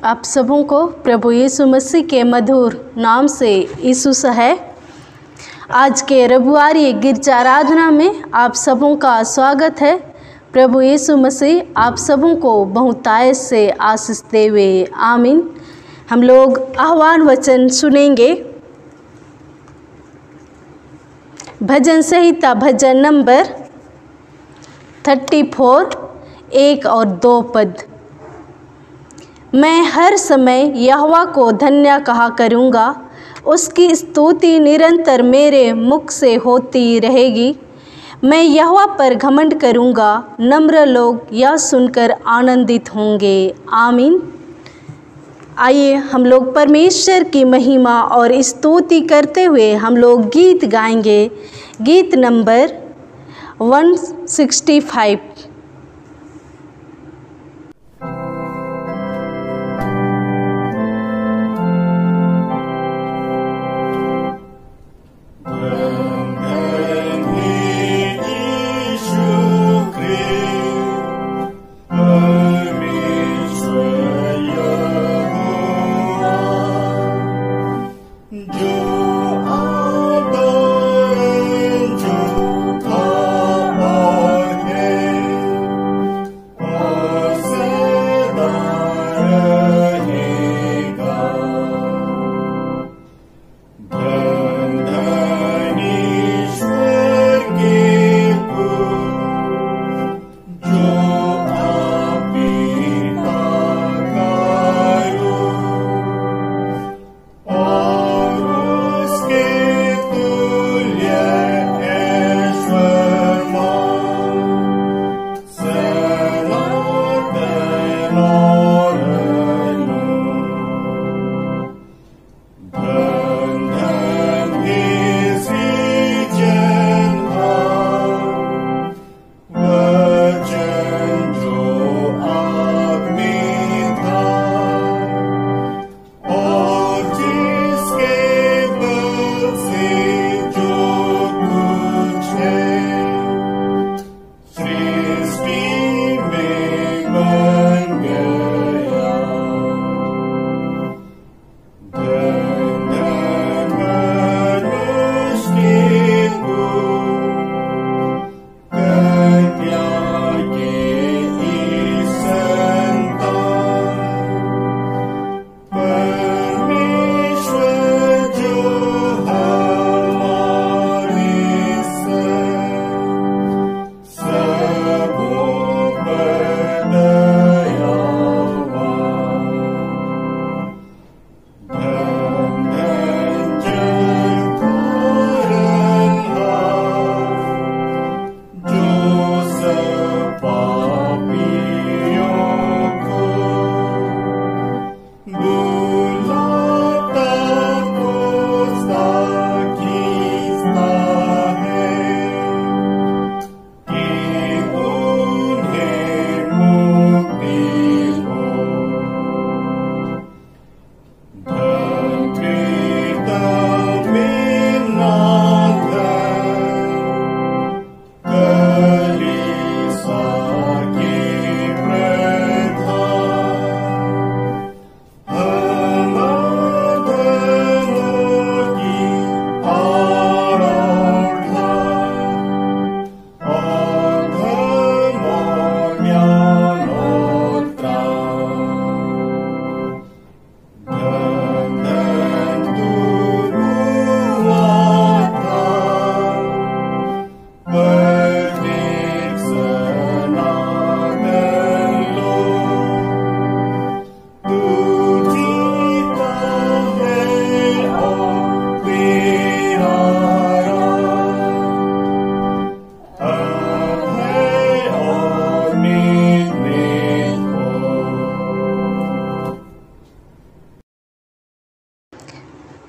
आप सबों को प्रभु यीशु मसीह के मधुर नाम से यीशुस है। आज के रविवारी गिरजा आराधना में आप सबों का स्वागत है। प्रभु यीशु मसीह आप सबों को बहुतायत से आशीष देवे, आमीन। हम लोग आह्वान वचन सुनेंगे। भजन संहिता भजन नंबर 34 1 और 2 पद। मैं हर समय यहोवा को धन्य कहा करूँगा, उसकी स्तुति निरंतर मेरे मुख से होती रहेगी। मैं यहोवा पर घमंड करूँगा, नम्र लोग यह सुनकर आनंदित होंगे, आमीन। आइए हम लोग परमेश्वर की महिमा और स्तुति करते हुए हम लोग गीत गाएंगे। गीत नंबर 165।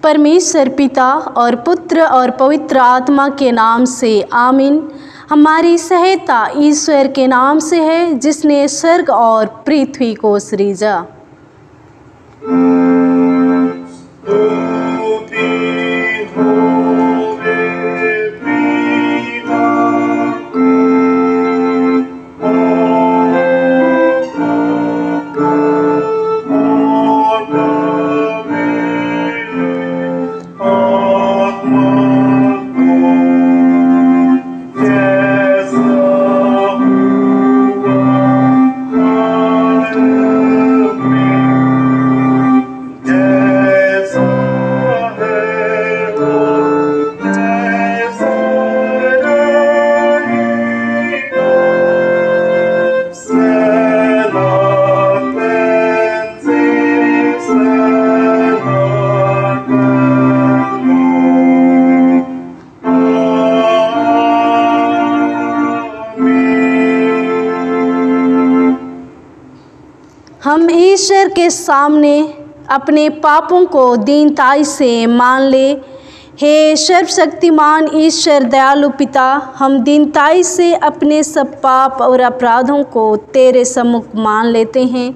परमेश्वर पिता और पुत्र और पवित्र आत्मा के नाम से आमीन। हमारी सहायता ईश्वर के नाम से है, जिसने स्वर्ग और पृथ्वी को सृजा। हम ईश्वर के सामने अपने पापों को दीनताई से मान ले। हे सर्वशक्तिमान ईश्वर दयालु पिता, हम दीनताई से अपने सब पाप और अपराधों को तेरे सम्मुख मान लेते हैं।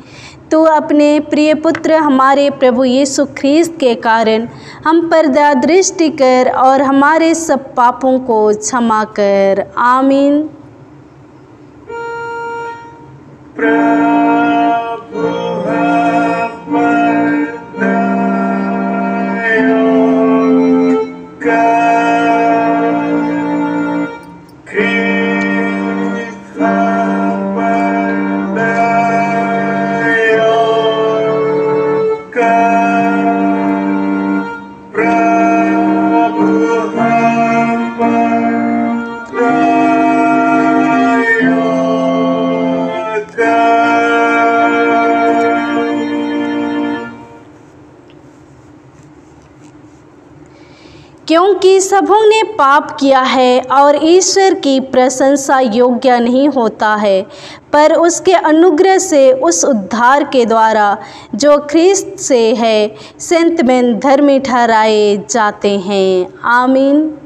तो अपने प्रिय पुत्र हमारे प्रभु यीशु ख्रीस्त के कारण हम पर दया दृष्टि कर और हमारे सब पापों को क्षमा कर। आमीन। क्योंकि सबों ने पाप किया है और ईश्वर की प्रशंसा योग्य नहीं होता है, पर उसके अनुग्रह से उस उद्धार के द्वारा जो ख्रीस्त से है संत में धर्मी ठहराए जाते हैं। आमीन।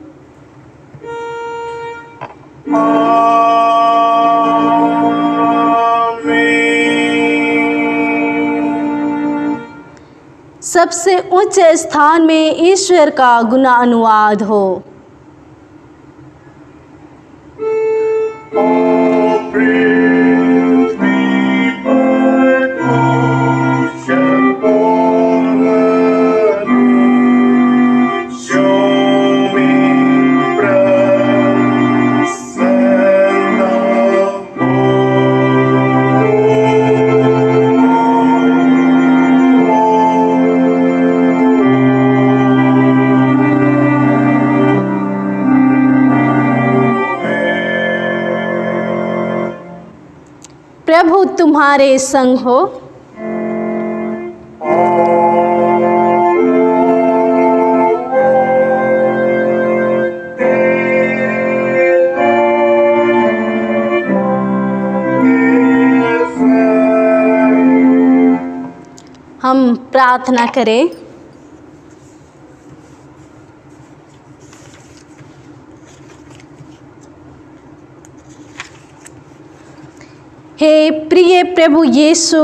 सबसे उच्च स्थान में ईश्वर का गुना अनुवाद हो। प्रभु तुम्हारे संग हो। हम प्रार्थना करें। हे प्रिय प्रभु यीशु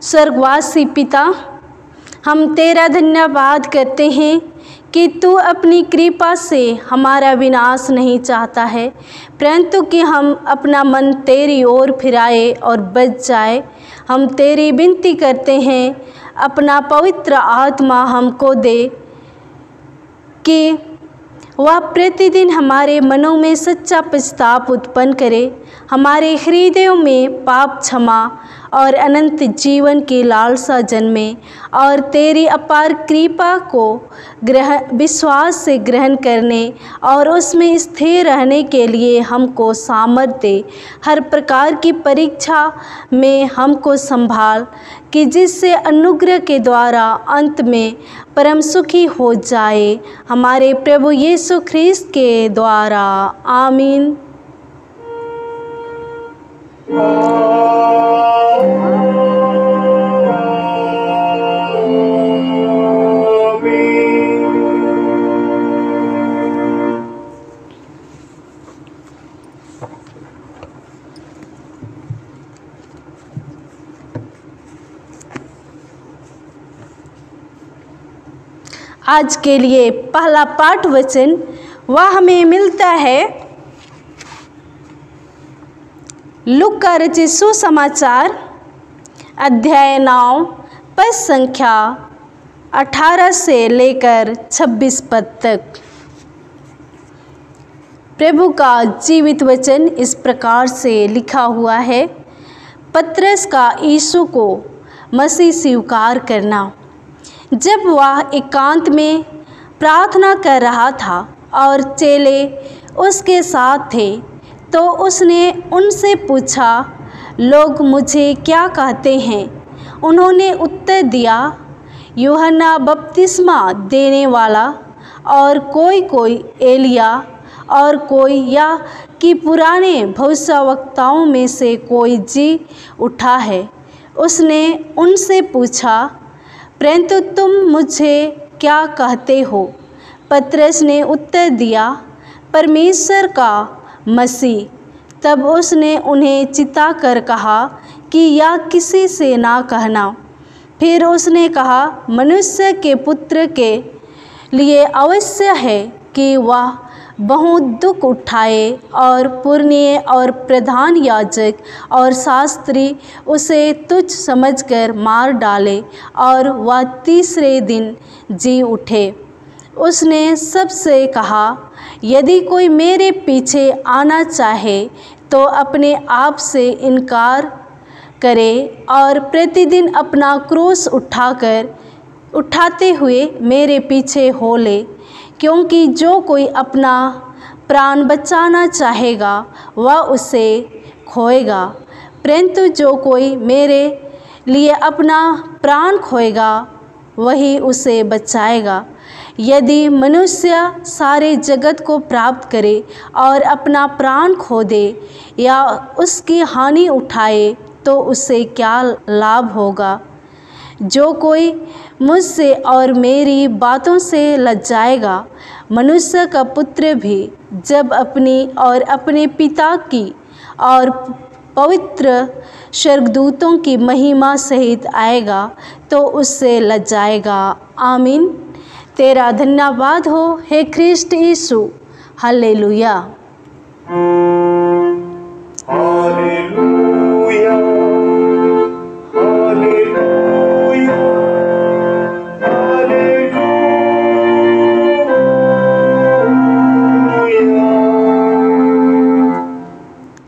स्वर्गवासी पिता, हम तेरा धन्यवाद करते हैं कि तू अपनी कृपा से हमारा विनाश नहीं चाहता है, परंतु कि हम अपना मन तेरी ओर फिराए और बच जाए। हम तेरी विनती करते हैं, अपना पवित्र आत्मा हमको दे कि वह प्रतिदिन हमारे मनों में सच्चा पश्चाताप उत्पन्न करे, हमारे हृदयों में पाप क्षमा और अनंत जीवन की लालसा जन्मे, और तेरी अपार कृपा को विश्वास से ग्रहण करने और उसमें स्थिर रहने के लिए हमको सामर्थ्य दे। हर प्रकार की परीक्षा में हमको संभाल कि जिससे अनुग्रह के द्वारा अंत में परम सुखी हो जाए, हमारे प्रभु यीशु ख्रीस्त के द्वारा। आमीन। आज के लिए पहला पाठ वचन वह हमें मिलता है लूका रचित सुसमाचार अध्याय 9 पद संख्या 18 से लेकर 26 पद तक। प्रभु का जीवित वचन इस प्रकार से लिखा हुआ है। पतरस का यीशु को मसीह स्वीकार करना। जब वह एकांत में प्रार्थना कर रहा था और चेले उसके साथ थे, तो उसने उनसे पूछा, लोग मुझे क्या कहते हैं? उन्होंने उत्तर दिया, यूहन्ना बपतिस्मा देने वाला, और कोई एलिया, और कोई या कि पुराने भविष्यवक्ताओं में से कोई जी उठा है। उसने उनसे पूछा, परंतु तुम मुझे क्या कहते हो? पतरस ने उत्तर दिया, परमेश्वर का मसीह। तब उसने उन्हें चिताकर कहा कि यह किसी से ना कहना। फिर उसने कहा, मनुष्य के पुत्र के लिए अवश्य है कि वह बहुत दुख उठाए और पुरनिये और प्रधान याजक और शास्त्री उसे तुच्छ समझकर मार डाले और वह तीसरे दिन जी उठे। उसने सबसे कहा, यदि कोई मेरे पीछे आना चाहे तो अपने आप से इनकार करे और प्रतिदिन अपना क्रूस उठाते हुए मेरे पीछे हो ले। क्योंकि जो कोई अपना प्राण बचाना चाहेगा वह उसे खोएगा, परंतु जो कोई मेरे लिए अपना प्राण खोएगा वही उसे बचाएगा। यदि मनुष्य सारे जगत को प्राप्त करे और अपना प्राण खो दे या उसकी हानि उठाए तो उसे क्या लाभ होगा? जो कोई मुझसे और मेरी बातों से लजाएगा, मनुष्य का पुत्र भी जब अपनी और अपने पिता की और पवित्र स्वर्गदूतों की महिमा सहित आएगा तो उससे लजाएगा। आमीन। तेरा धन्यवाद हो हे ख्रिस्ट यीशु। हालेलुया। Hallelujah, hallelujah, hallelujah.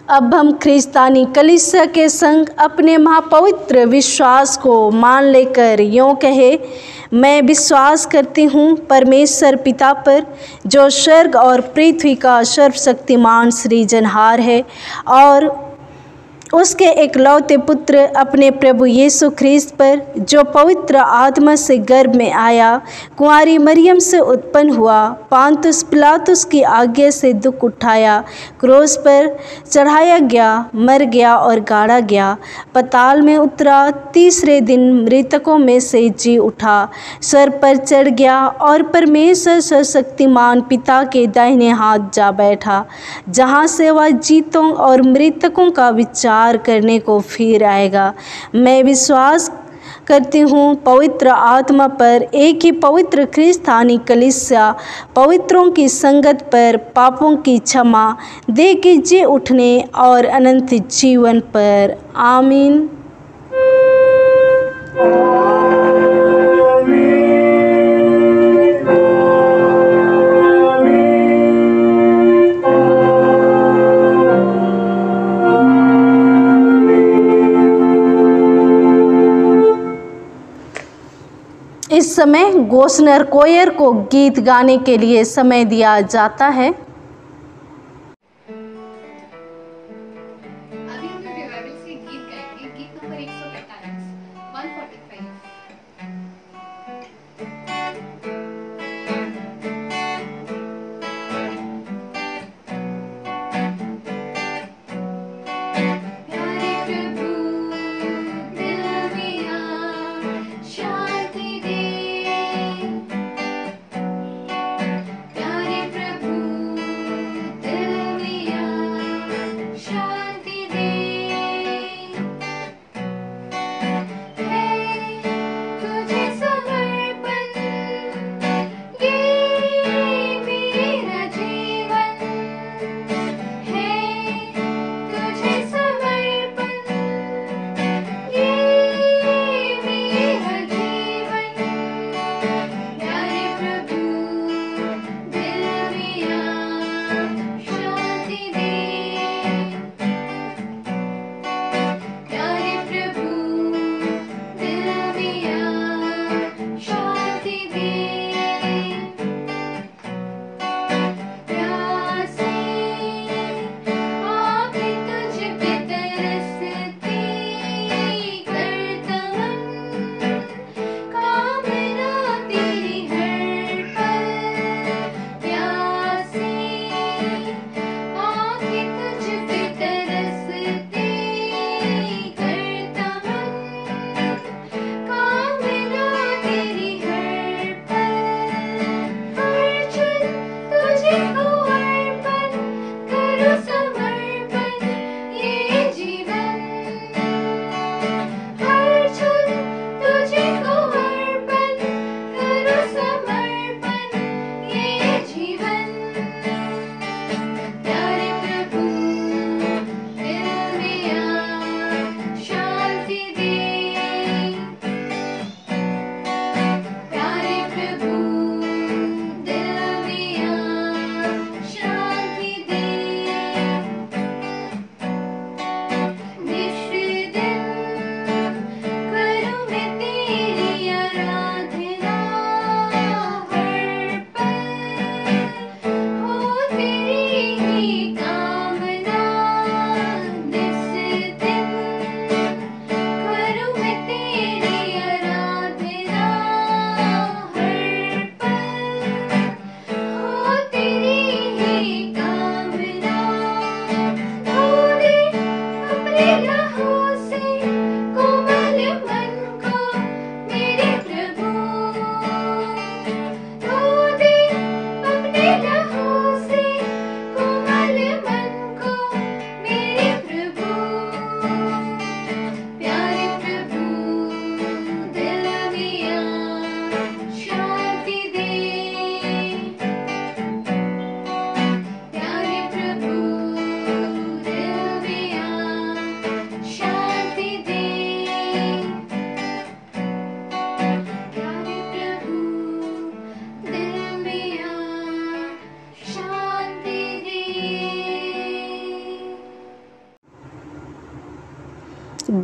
अब हम ख्रिस्तानी कलीसिया के संग अपने महापवित्र विश्वास को मान लेकर यों कहे, मैं विश्वास करती हूँ परमेश्वर पिता पर, जो स्वर्ग और पृथ्वी का सर्वशक्तिमान सृजनहार है, और उसके एकलौते पुत्र अपने प्रभु यीशु ख्रीस्त पर, जो पवित्र आत्मा से गर्भ में आया, कुंवारी मरियम से उत्पन्न हुआ, पांतुस पिलातुस की आज्ञा से दुख उठाया, क्रूस पर चढ़ाया गया, मर गया और गाड़ा गया, पाताल में उतरा, तीसरे दिन मृतकों में से जी उठा, स्वर्ग पर चढ़ गया और परमेश्वर सर्वशक्तिमान पिता के दाहिने हाथ जा बैठा, जहाँ से वह जीतों और मृतकों का विचार करने को फिर आएगा। मैं विश्वास करती हूँ पवित्र आत्मा पर, एक ही पवित्र ख्रिस्तानी कलीसिया, पवित्रों की संगत पर, पापों की क्षमा, देह के जी उठने और अनंत जीवन पर। आमीन। इस समय गोस्नर कोयर को गीत गाने के लिए समय दिया जाता है। अभी हम लोग रिवाइवल से गीत गाएंगे, गीत नंबर 145, 145। शांति दे,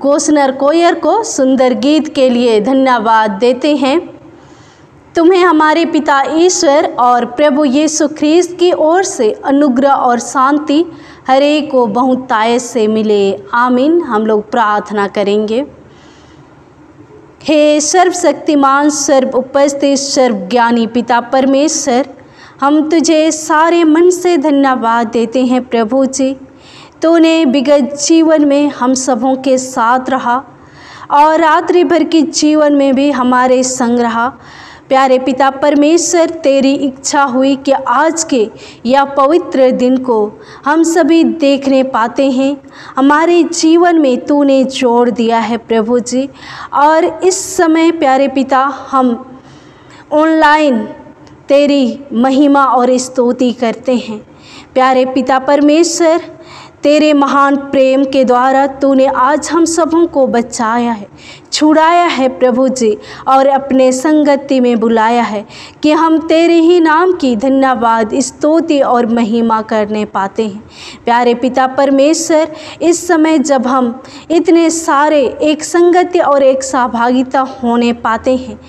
कोसनर कोयर को सुंदर गीत के लिए धन्यवाद देते हैं। तुम्हें हमारे पिता ईश्वर और प्रभु यीशु ख्रीस्त की ओर से अनुग्रह और शांति हर एक को बहुतायत से मिले। आमीन। हम लोग प्रार्थना करेंगे। हे सर्वशक्तिमान, सर्व उपस्थित, सर्वज्ञानी पिता परमेश्वर, हम तुझे सारे मन से धन्यवाद देते हैं प्रभु जी। तूने विगत जीवन में हम सबों के साथ रहा और रात्रि भर के जीवन में भी हमारे संग रहा। प्यारे पिता परमेश्वर, तेरी इच्छा हुई कि आज के या पवित्र दिन को हम सभी देखने पाते हैं। हमारे जीवन में तूने जोड़ दिया है प्रभु जी। और इस समय प्यारे पिता, हम ऑनलाइन तेरी महिमा और स्तुति करते हैं। प्यारे पिता परमेश्वर, तेरे महान प्रेम के द्वारा तूने आज हम सबों को बचाया है, छुड़ाया है प्रभु जी, और अपने संगति में बुलाया है कि हम तेरे ही नाम की धन्यवाद, स्तुति और महिमा करने पाते हैं। प्यारे पिता परमेश्वर, इस समय जब हम इतने सारे एक संगति और एक सहभागिता होने पाते हैं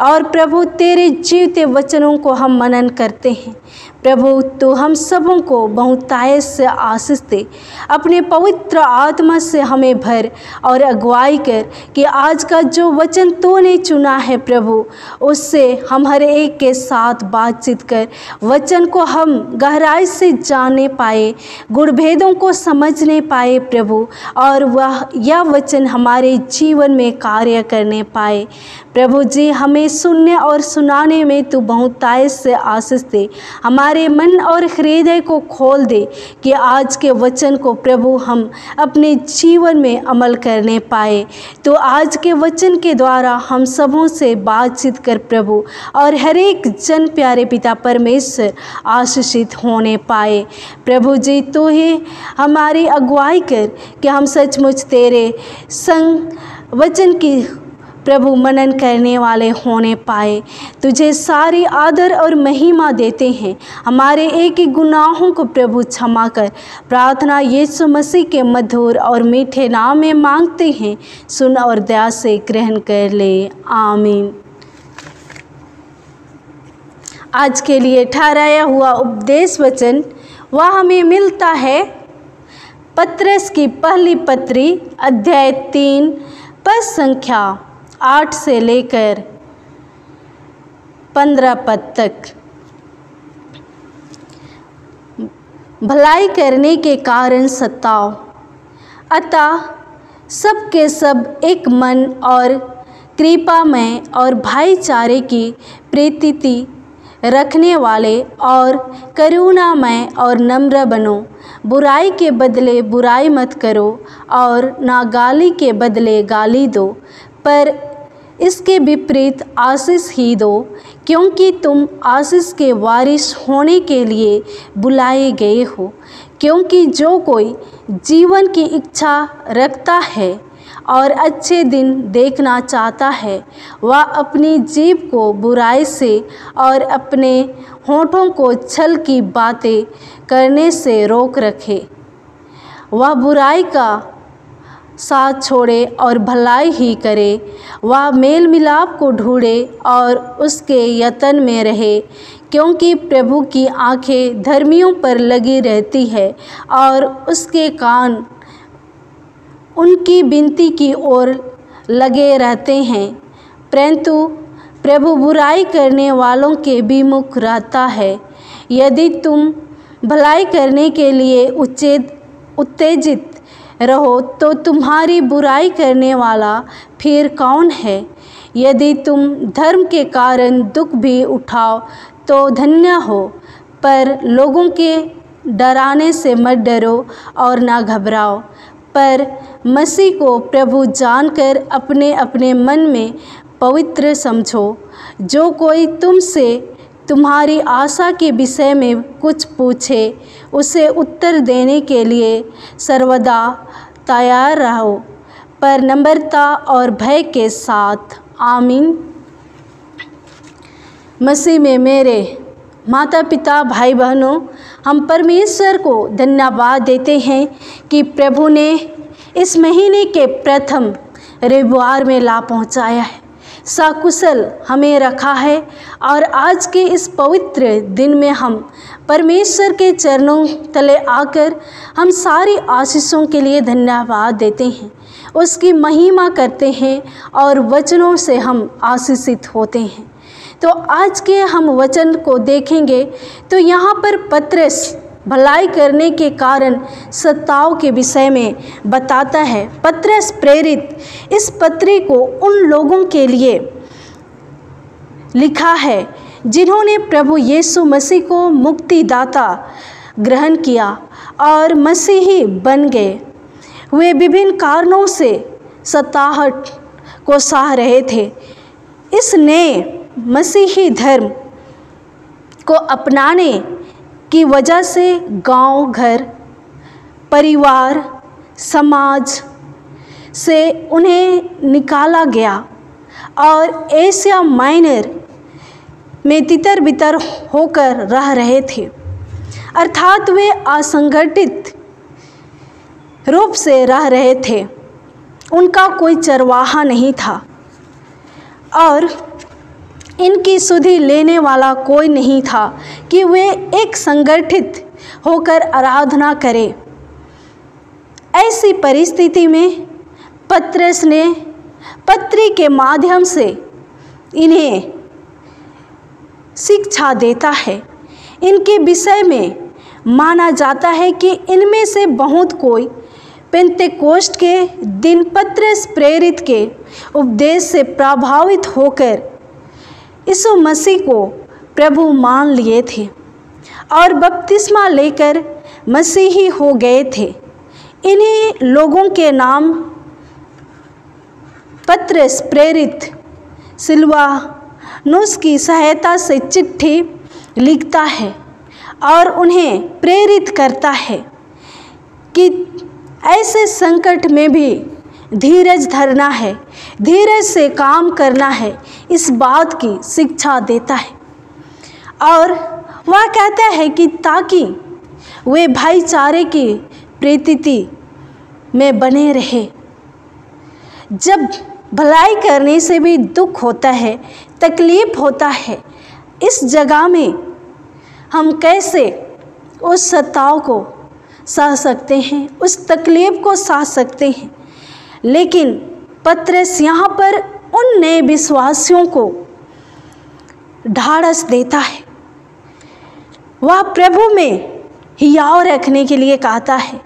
और प्रभु तेरे जीवते वचनों को हम मनन करते हैं, प्रभु तो हम सबों को बहुतायत से आशीष दे। अपने पवित्र आत्मा से हमें भर और अगुवाई कर कि आज का जो वचन तूने चुना है प्रभु, उससे हम हर एक के साथ बातचीत कर वचन को हम गहराई से जानने पाए, गुणभेदों को समझने पाए प्रभु, और यह वचन हमारे जीवन में कार्य करने पाए। प्रभु जी, हमें सुनने और सुनाने में तू बहुतायत से आशीष दे। हमारे मन और हृदय को खोल दे कि आज के वचन को प्रभु हम अपने जीवन में अमल करने पाए। तो आज के वचन के द्वारा हम सबों से बातचीत कर प्रभु, और हर एक जन प्यारे पिता परमेश्वर आशीषित होने पाए। प्रभु जी, तू ही हमारी अगुवाई कर कि हम सचमुच तेरे संग वचन की प्रभु मनन करने वाले होने पाए। तुझे सारी आदर और महिमा देते हैं। हमारे एक एक गुनाहों को प्रभु क्षमा कर। प्रार्थना यीशु मसीह के मधुर और मीठे नाम में मांगते हैं। सुन और दया से ग्रहण कर ले। आमीन। आज के लिए ठहराया हुआ उपदेश वचन वह हमें मिलता है पत्रस की पहली पत्री अध्याय 3 पद संख्या 8 से लेकर 15 पद तक। भलाई करने के कारण सताओ, अतः सब के सब एक मन और कृपामय और भाईचारे की प्रीति रखने वाले और करुणामय और नम्र बनो। बुराई के बदले बुराई मत करो और ना गाली के बदले गाली दो, पर इसके विपरीत आशीष ही दो, क्योंकि तुम आशीष के वारिस होने के लिए बुलाए गए हो। क्योंकि जो कोई जीवन की इच्छा रखता है और अच्छे दिन देखना चाहता है, वह अपनी जीभ को बुराई से और अपने होठों को छल की बातें करने से रोक रखे। वह बुराई का साथ छोड़े और भलाई ही करे। वह मेल मिलाप को ढूंढे और उसके यत्न में रहे, क्योंकि प्रभु की आंखें धर्मियों पर लगी रहती है और उसके कान उनकी विनती की ओर लगे रहते हैं। परंतु प्रभु बुराई करने वालों के विमुख रहता है। यदि तुम भलाई करने के लिए उत्तेजित रहो तो तुम्हारी बुराई करने वाला फिर कौन है? यदि तुम धर्म के कारण दुख भी उठाओ तो धन्य हो, पर लोगों के डराने से मत डरो और ना घबराओ, पर मसीह को प्रभु जानकर अपने अपने मन में पवित्र समझो। जो कोई तुमसे तुम्हारी आशा के विषय में कुछ पूछे, उसे उत्तर देने के लिए सर्वदा तैयार रहो, पर नम्रता और भय के साथ। आमीन। मसीह में मेरे माता पिता भाई बहनों, हम परमेश्वर को धन्यवाद देते हैं कि प्रभु ने इस महीने के प्रथम रविवार में ला पहुंचाया है, सकुशल हमें रखा है। और आज के इस पवित्र दिन में हम परमेश्वर के चरणों तले आकर हम सारी आशीषों के लिए धन्यवाद देते हैं, उसकी महिमा करते हैं और वचनों से हम आशीषित होते हैं। तो आज के हम वचन को देखेंगे तो यहाँ पर पतरस भलाई करने के कारण सताव के विषय में बताता है। पतरस प्रेरित इस पत्री को उन लोगों के लिए लिखा है जिन्होंने प्रभु यीशु मसीह को मुक्तिदाता ग्रहण किया और मसीही बन गए। वे विभिन्न कारणों से सताहट को सह रहे थे। इस नए मसीही धर्म को अपनाने की वजह से गांव, घर, परिवार, समाज से उन्हें निकाला गया और एशिया माइनर में तितर बितर होकर रह रहे थे, अर्थात वे असंगठित रूप से रह रहे थे। उनका कोई चरवाहा नहीं था और इनकी सुधि लेने वाला कोई नहीं था कि वे एक संगठित होकर आराधना करें। ऐसी परिस्थिति में पतरस ने पत्री के माध्यम से इन्हें शिक्षा देता है। इनके विषय में माना जाता है कि इनमें से बहुत कोई पेंतेकोस्ट के दिन पतरस प्रेरित के उपदेश से प्रभावित होकर यीशु मसीह को प्रभु मान लिए थे और बपतिस्मा लेकर मसीही हो गए थे। इन्हीं लोगों के नाम पतरस प्रेरित सिलवानुस की सहायता से चिट्ठी लिखता है और उन्हें प्रेरित करता है कि ऐसे संकट में भी धीरज धरना है, धीरज से काम करना है, इस बात की शिक्षा देता है। और वह कहता है कि ताकि वे भाईचारे की प्रीति में बने रहे। जब भलाई करने से भी दुख होता है, तकलीफ होता है, इस जगह में हम कैसे उस सताव को सह सकते हैं, उस तकलीफ को सह सकते हैं। लेकिन पतरस यहाँ पर उन नए विश्वासियों को ढाढ़स देता है। वह प्रभु में हियाव रखने के लिए कहता है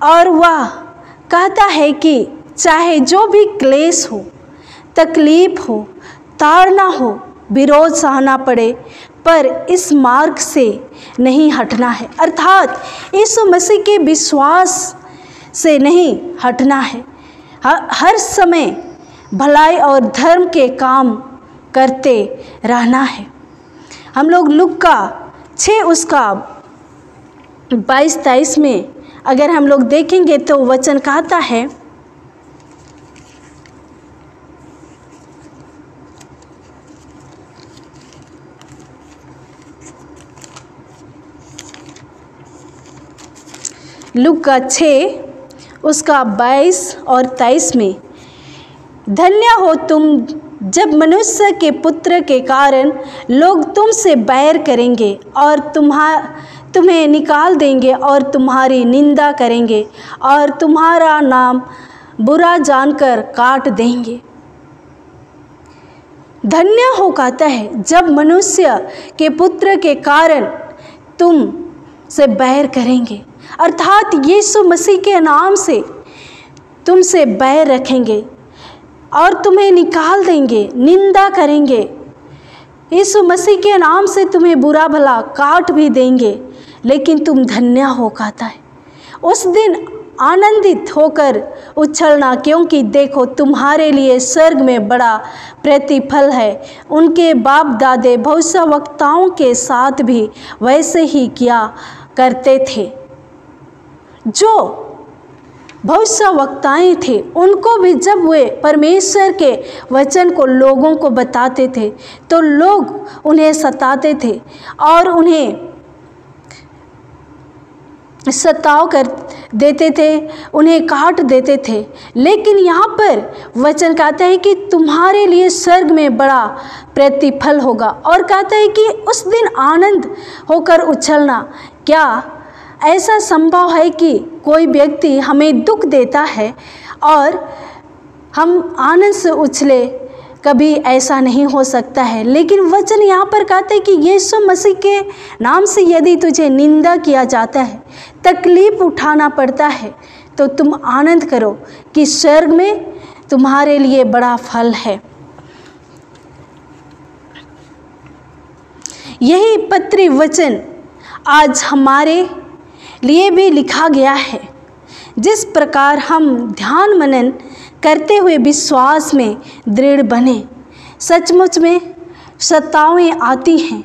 और वह कहता है कि चाहे जो भी क्लेश हो, तकलीफ हो, ताड़ना हो, विरोध सहना पड़े, पर इस मार्ग से नहीं हटना है, अर्थात यीशु मसीह के विश्वास से नहीं हटना है। हर समय भलाई और धर्म के काम करते रहना है। हम लोग लूका 6 उसका 22-23 में अगर हम लोग देखेंगे तो वचन कहता है, लूका 6 उसका 22 और 23 में, धन्य हो तुम जब मनुष्य के पुत्र के कारण लोग तुमसे बैर करेंगे और तुम्हें निकाल देंगे और तुम्हारी निंदा करेंगे और तुम्हारा नाम बुरा जानकर काट देंगे। धन्य हो कहता है जब मनुष्य के पुत्र के कारण तुम से बैर करेंगे, अर्थात यीशु मसीह के नाम से तुमसे बैर रखेंगे और तुम्हें निकाल देंगे, निंदा करेंगे, यीशु मसीह के नाम से तुम्हें बुरा भला काट भी देंगे, लेकिन तुम धन्य हो कहता है। उस दिन आनंदित होकर उछलना, क्योंकि देखो तुम्हारे लिए स्वर्ग में बड़ा प्रतिफल है। उनके बाप दादे भविष्यवक्ताओं के साथ भी वैसे ही किया करते थे। जो भविष्यवक्ताएं थे उनको भी जब वे परमेश्वर के वचन को लोगों को बताते थे तो लोग उन्हें सताते थे और उन्हें सताव कर देते थे, उन्हें काट देते थे। लेकिन यहाँ पर वचन कहता है कि तुम्हारे लिए स्वर्ग में बड़ा प्रतिफल होगा, और कहता है कि उस दिन आनंद होकर उछलना। क्या ऐसा संभव है कि कोई व्यक्ति हमें दुख देता है और हम आनंद से उछले? कभी ऐसा नहीं हो सकता है। लेकिन वचन यहाँ पर कहता है कि यीशु मसीह के नाम से यदि तुझे निंदा किया जाता है, तकलीफ उठाना पड़ता है, तो तुम आनंद करो कि स्वर्ग में तुम्हारे लिए बड़ा फल है। यही पत्री वचन आज हमारे लिए भी लिखा गया है। जिस प्रकार हम ध्यान मनन करते हुए विश्वास में दृढ़ बने। सचमुच में सतावें आती हैं।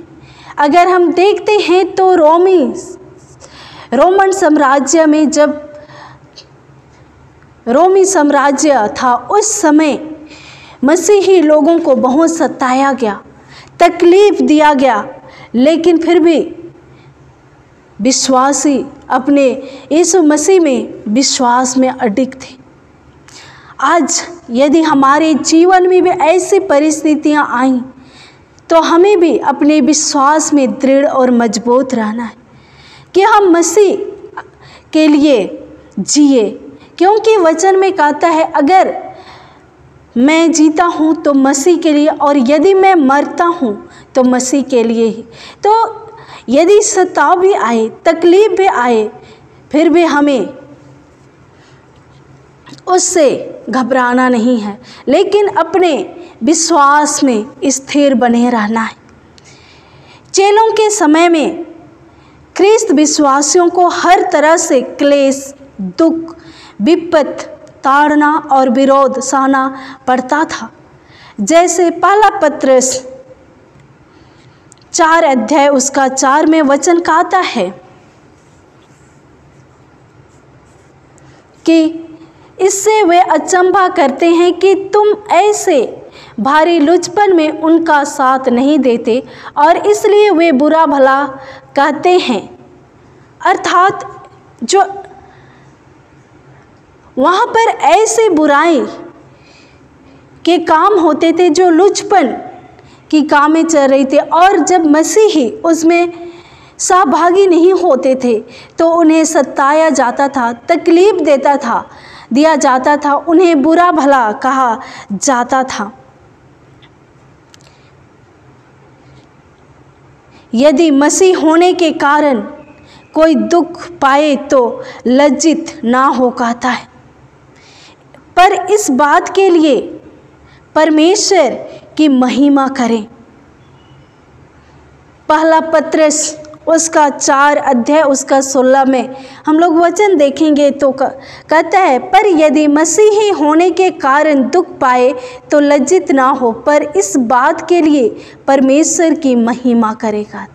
अगर हम देखते हैं तो रोमन साम्राज्य में जब रोमी साम्राज्य था, उस समय मसीही लोगों को बहुत सताया गया, तकलीफ दिया गया, लेकिन फिर भी विश्वासी अपने यीशु मसीह में विश्वास में अडिग थे। आज यदि हमारे जीवन में भी ऐसी परिस्थितियां आई, तो हमें भी अपने विश्वास में दृढ़ और मजबूत रहना है कि हम मसीह के लिए जिए। क्योंकि वचन में कहता है, अगर मैं जीता हूँ तो मसीह के लिए, और यदि मैं मरता हूँ तो मसीह के लिए ही। तो यदि सताव भी आए, तकलीफ भी आए, फिर भी हमें उससे घबराना नहीं है, लेकिन अपने विश्वास में स्थिर बने रहना है। चेलों के समय में ख्रिस्त विश्वासियों को हर तरह से क्लेश, दुख, विपत, ताड़ना और विरोध सहना पड़ता था। जैसे पहला पत्रस 4 अध्याय उसका 4 में वचन कहता है कि इससे वे अचंभा करते हैं कि तुम ऐसे भारी लुचपन में उनका साथ नहीं देते, और इसलिए वे बुरा भला कहते हैं। अर्थात जो वहाँ पर ऐसे बुराई के काम होते थे, जो लुचपन की कामें चल रही थी, और जब मसीही उसमें सहभागी नहीं होते थे तो उन्हें सताया जाता था, तकलीफ दिया जाता था, उन्हें बुरा भला कहा जाता था। यदि मसीह होने के कारण कोई दुख पाए तो लज्जित ना हो कहता है, पर इस बात के लिए परमेश्वर की महिमा करें। पहला पत्रस उसका 4 अध्याय उसका 16 में हम लोग वचन देखेंगे तो कहता है, पर यदि मसीही होने के कारण दुख पाए तो लज्जित ना हो, पर इस बात के लिए परमेश्वर की महिमा करेगा।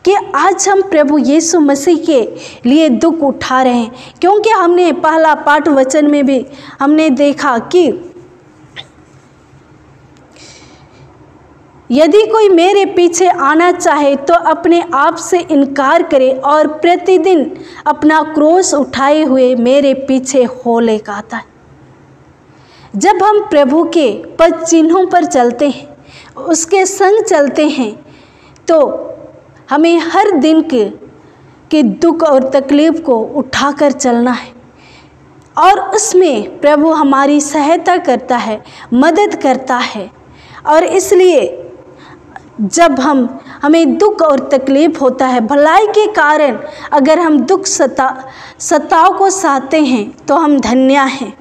कि आज हम प्रभु यीशु मसीह के लिए दुख उठा रहे हैं, क्योंकि हमने पहला पाठ वचन में भी हमने देखा कि यदि कोई मेरे पीछे आना चाहे तो अपने आप से इनकार करे और प्रतिदिन अपना क्रूस उठाए हुए मेरे पीछे हो ले कहता है। जब हम प्रभु के पद चिन्हों पर चलते हैं, उसके संग चलते हैं, तो हमें हर दिन के दुख और तकलीफ को उठाकर चलना है, और उसमें प्रभु हमारी सहायता करता है, मदद करता है। और इसलिए जब हमें दुख और तकलीफ होता है, भलाई के कारण अगर हम दुख सताव को सहते हैं तो हम धन्य हैं,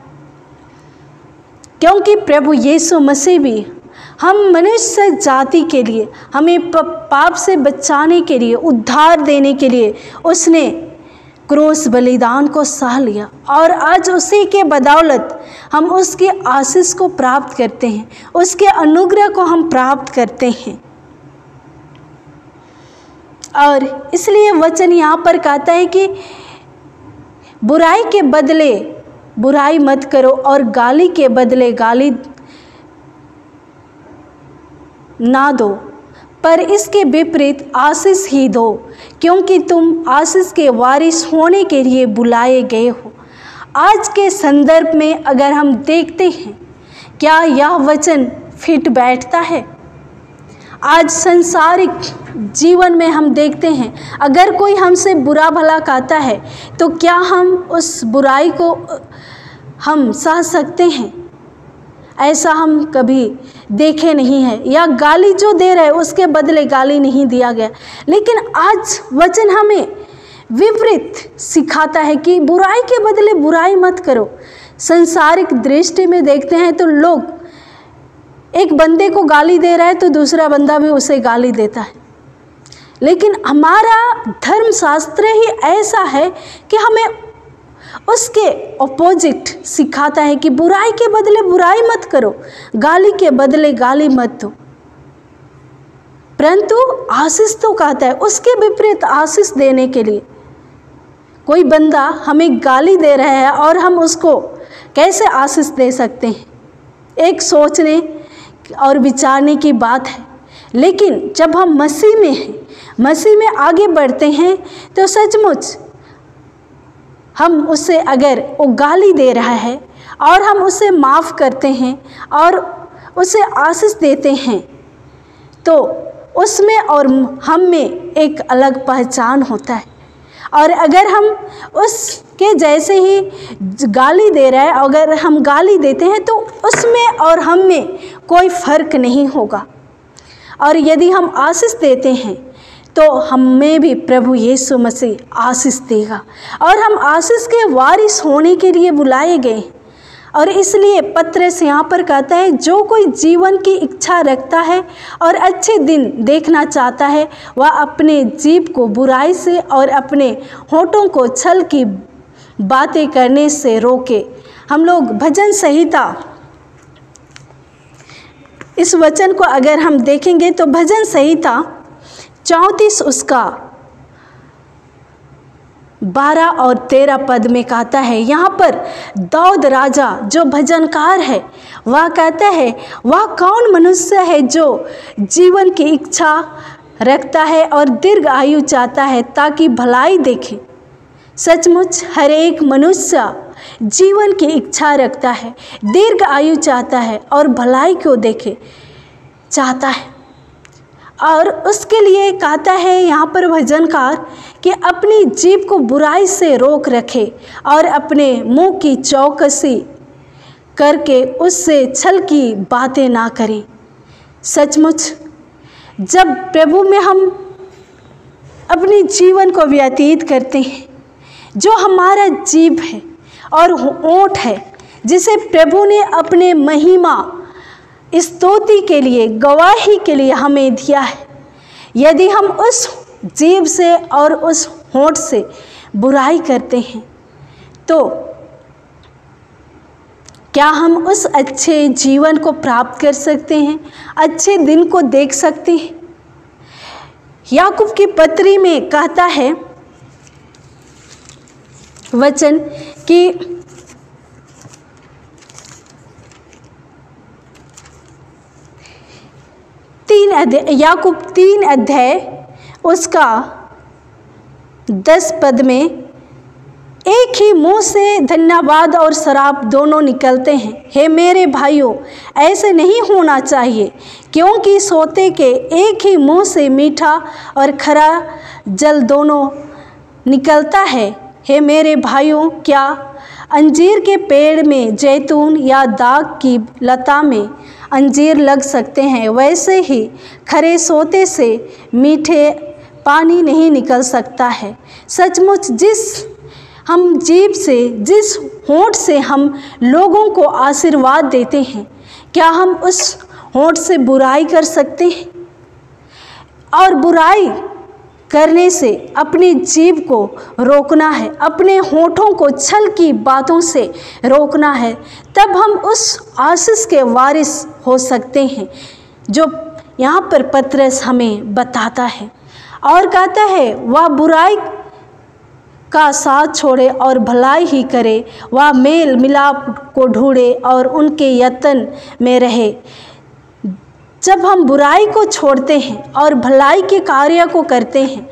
क्योंकि प्रभु यीशु मसीह भी हम मनुष्य जाति के लिए, हमें पाप से बचाने के लिए, उद्धार देने के लिए उसने क्रूस बलिदान को सह लिया, और आज उसी के बदौलत हम उसके आशीष को प्राप्त करते हैं, उसके अनुग्रह को हम प्राप्त करते हैं। और इसलिए वचन यहाँ पर कहता है कि बुराई के बदले बुराई मत करो और गाली के बदले गाली ना दो, पर इसके विपरीत आशीष ही दो, क्योंकि तुम आशीष के वारिस होने के लिए बुलाए गए हो। आज के संदर्भ में अगर हम देखते हैं, क्या यह वचन फिट बैठता है? आज सांसारिक जीवन में हम देखते हैं, अगर कोई हमसे बुरा भला कहता है तो क्या हम उस बुराई को हम सह सकते हैं? ऐसा हम कभी देखे नहीं है। या गाली जो दे रहे उसके बदले गाली नहीं दिया गया। लेकिन आज वचन हमें विपरीत सिखाता है कि बुराई के बदले बुराई मत करो। संसारिक दृष्टि में देखते हैं तो लोग एक बंदे को गाली दे रहा है तो दूसरा बंदा भी उसे गाली देता है। लेकिन हमारा धर्मशास्त्र ही ऐसा है कि हमें उसके ऑपोजिट सिखाता है कि बुराई के बदले बुराई मत करो, गाली के बदले गाली मत दो, परंतु आशीष तो कहता है। उसके विपरीत आशीष देने के लिए कोई बंदा हमें गाली दे रहा है और हम उसको कैसे आशीष दे सकते हैं? एक सोचने और विचारने की बात है। लेकिन जब हम मसीह में हैं, मसीह में आगे बढ़ते हैं, तो सचमुच हम उसे, अगर वो गाली दे रहा है और हम उसे माफ़ करते हैं और उसे आशीष देते हैं, तो उसमें और हम में एक अलग पहचान होता है। और अगर हम उसके जैसे ही गाली दे रहा है, अगर हम गाली देते हैं तो उसमें और हम में कोई फ़र्क नहीं होगा। और यदि हम आशीष देते हैं तो हमें भी प्रभु यीशु मसीह आशीष देगा। और हम आशीष के वारिस होने के लिए बुलाए गए। और इसलिए पत्रस यहाँ पर कहता है, जो कोई जीवन की इच्छा रखता है और अच्छे दिन देखना चाहता है, वह अपने जीभ को बुराई से और अपने होठों को छल की बातें करने से रोके। हम लोग भजन संहिता, इस वचन को अगर हम देखेंगे तो भजन संहिता 34 उसका 12 और 13 पद में कहता है। यहाँ पर दाऊद राजा जो भजनकार है, वह कहता है, वह कौन मनुष्य है जो जीवन की इच्छा रखता है और दीर्घ आयु चाहता है ताकि भलाई देखे। सचमुच हर एक मनुष्य जीवन की इच्छा रखता है, दीर्घ आयु चाहता है और भलाई को देखे चाहता है। और उसके लिए कहता है यहाँ पर भजनकार कि अपनी जीभ को बुराई से रोक रखे और अपने मुंह की चौकसी करके उससे छल की बातें ना करें। सचमुच जब प्रभु में हम अपने जीवन को व्यतीत करते हैं, जो हमारा जीभ है और ओंठ है, जिसे प्रभु ने अपने महिमा स्तुति के लिए, गवाही के लिए हमें दिया है, यदि हम उस जीभ से और उस होंठ से बुराई करते हैं, तो क्या हम उस अच्छे जीवन को प्राप्त कर सकते हैं? अच्छे दिन को देख सकते हैं? याकूब की पत्री में कहता है वचन कि याकूब 3 अध्याय उसका 10 पद में, एक ही मुंह से धन्यवाद और शराब दोनों निकलते हैं। हे मेरे भाइयों, ऐसे नहीं होना चाहिए, क्योंकि सोते के एक ही मुंह से मीठा और खरा जल दोनों निकलता है। हे मेरे भाइयों, क्या अंजीर के पेड़ में जैतून या दाग की लता में अंजीर लग सकते हैं? वैसे ही खरे सोते से मीठे पानी नहीं निकल सकता है। सचमुच जिस हम जीभ से, जिस होंठ से हम लोगों को आशीर्वाद देते हैं, क्या हम उस होंठ से बुराई कर सकते हैं? और बुराई करने से अपनी जीभ को रोकना है, अपने होठों को छल की बातों से रोकना है, तब हम उस आशीष के वारिस हो सकते हैं जो यहाँ पर पत्रस हमें बताता है। और कहता है, वह बुराई का साथ छोड़े और भलाई ही करे, वह मेल मिलाप को ढूंढे और उनके यत्न में रहे। जब हम बुराई को छोड़ते हैं और भलाई के कार्य को करते हैं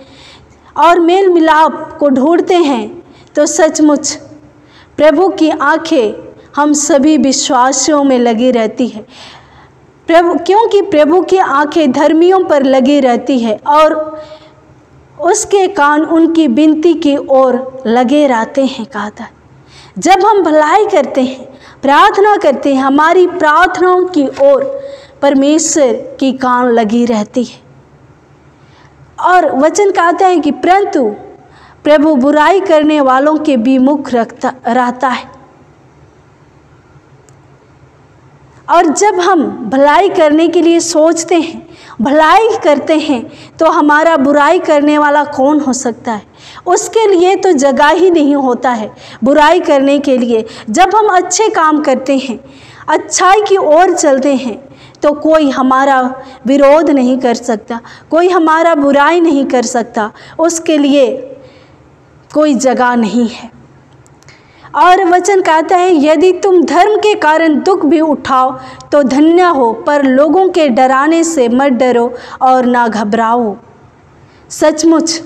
और मेल मिलाप को ढूंढते हैं, तो सचमुच प्रभु की आंखें हम सभी विश्वासियों में लगी रहती है। क्योंकि प्रभु की आंखें धर्मियों पर लगी रहती है और उसके कान उनकी विनती की ओर लगे रहते हैं। कहा था, जब हम भलाई करते हैं, प्रार्थना करते हैं, हमारी प्रार्थनाओं की ओर परमेश्वर की कान लगी रहती है। और वचन कहता है कि परंतु प्रभु बुराई करने वालों के विमुख रहता है। और जब हम भलाई करने के लिए सोचते हैं, भलाई करते हैं, तो हमारा बुराई करने वाला कौन हो सकता है? उसके लिए तो जगह ही नहीं होता है बुराई करने के लिए। जब हम अच्छे काम करते हैं, अच्छाई की ओर चलते हैं, तो कोई हमारा विरोध नहीं कर सकता, कोई हमारा बुराई नहीं कर सकता, उसके लिए कोई जगह नहीं है। और वचन कहता है, यदि तुम धर्म के कारण दुख भी उठाओ तो धन्य हो, पर लोगों के डराने से मत डरो और ना घबराओ। सचमुच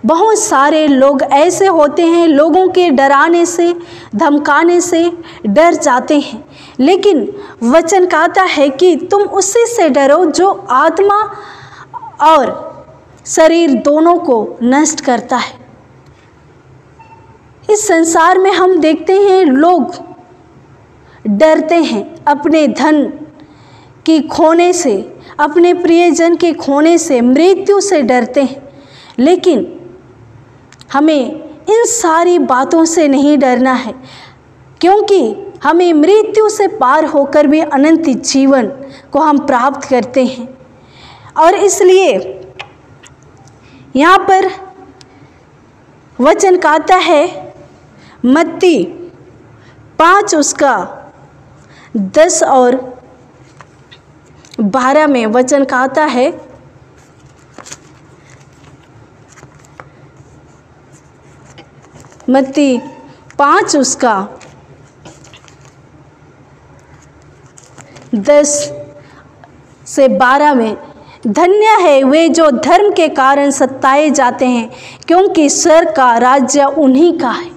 बहुत सारे लोग ऐसे होते हैं, लोगों के डराने से, धमकाने से डर जाते हैं, लेकिन वचन कहता है कि तुम उसी से डरो जो आत्मा और शरीर दोनों को नष्ट करता है। इस संसार में हम देखते हैं लोग डरते हैं अपने धन की खोने से, अपने प्रियजन के खोने से, मृत्यु से डरते हैं, लेकिन हमें इन सारी बातों से नहीं डरना है, क्योंकि हमें मृत्यु से पार होकर भी अनंत जीवन को हम प्राप्त करते हैं। और इसलिए यहाँ पर वचन कहता है, मत्ती 5 उसका 10 और 12 में वचन कहता है, मत्ती 5 उसका 10 से 12 में, धन्य है वे जो धर्म के कारण सताए जाते हैं, क्योंकि स्वर्ग का राज्य उन्हीं का है।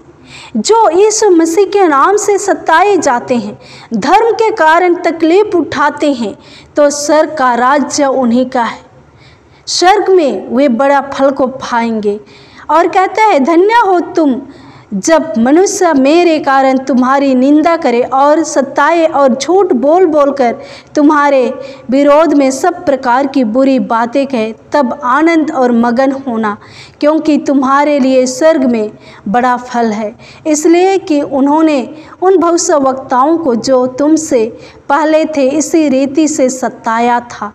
जो यीशु मसीह के नाम से सताए जाते हैं, धर्म के कारण तकलीफ उठाते हैं, तो स्वर्ग का राज्य उन्हीं का है। स्वर्ग में वे बड़ा फल को पाएंगे। और कहता है, धन्य हो तुम जब मनुष्य मेरे कारण तुम्हारी निंदा करे और सताए और झूठ बोल बोल कर तुम्हारे विरोध में सब प्रकार की बुरी बातें कहे, तब आनंद और मगन होना, क्योंकि तुम्हारे लिए स्वर्ग में बड़ा फल है। इसलिए कि उन्होंने उन भविष्यवक्ताओं को जो तुमसे पहले थे इसी रीति से सताया था।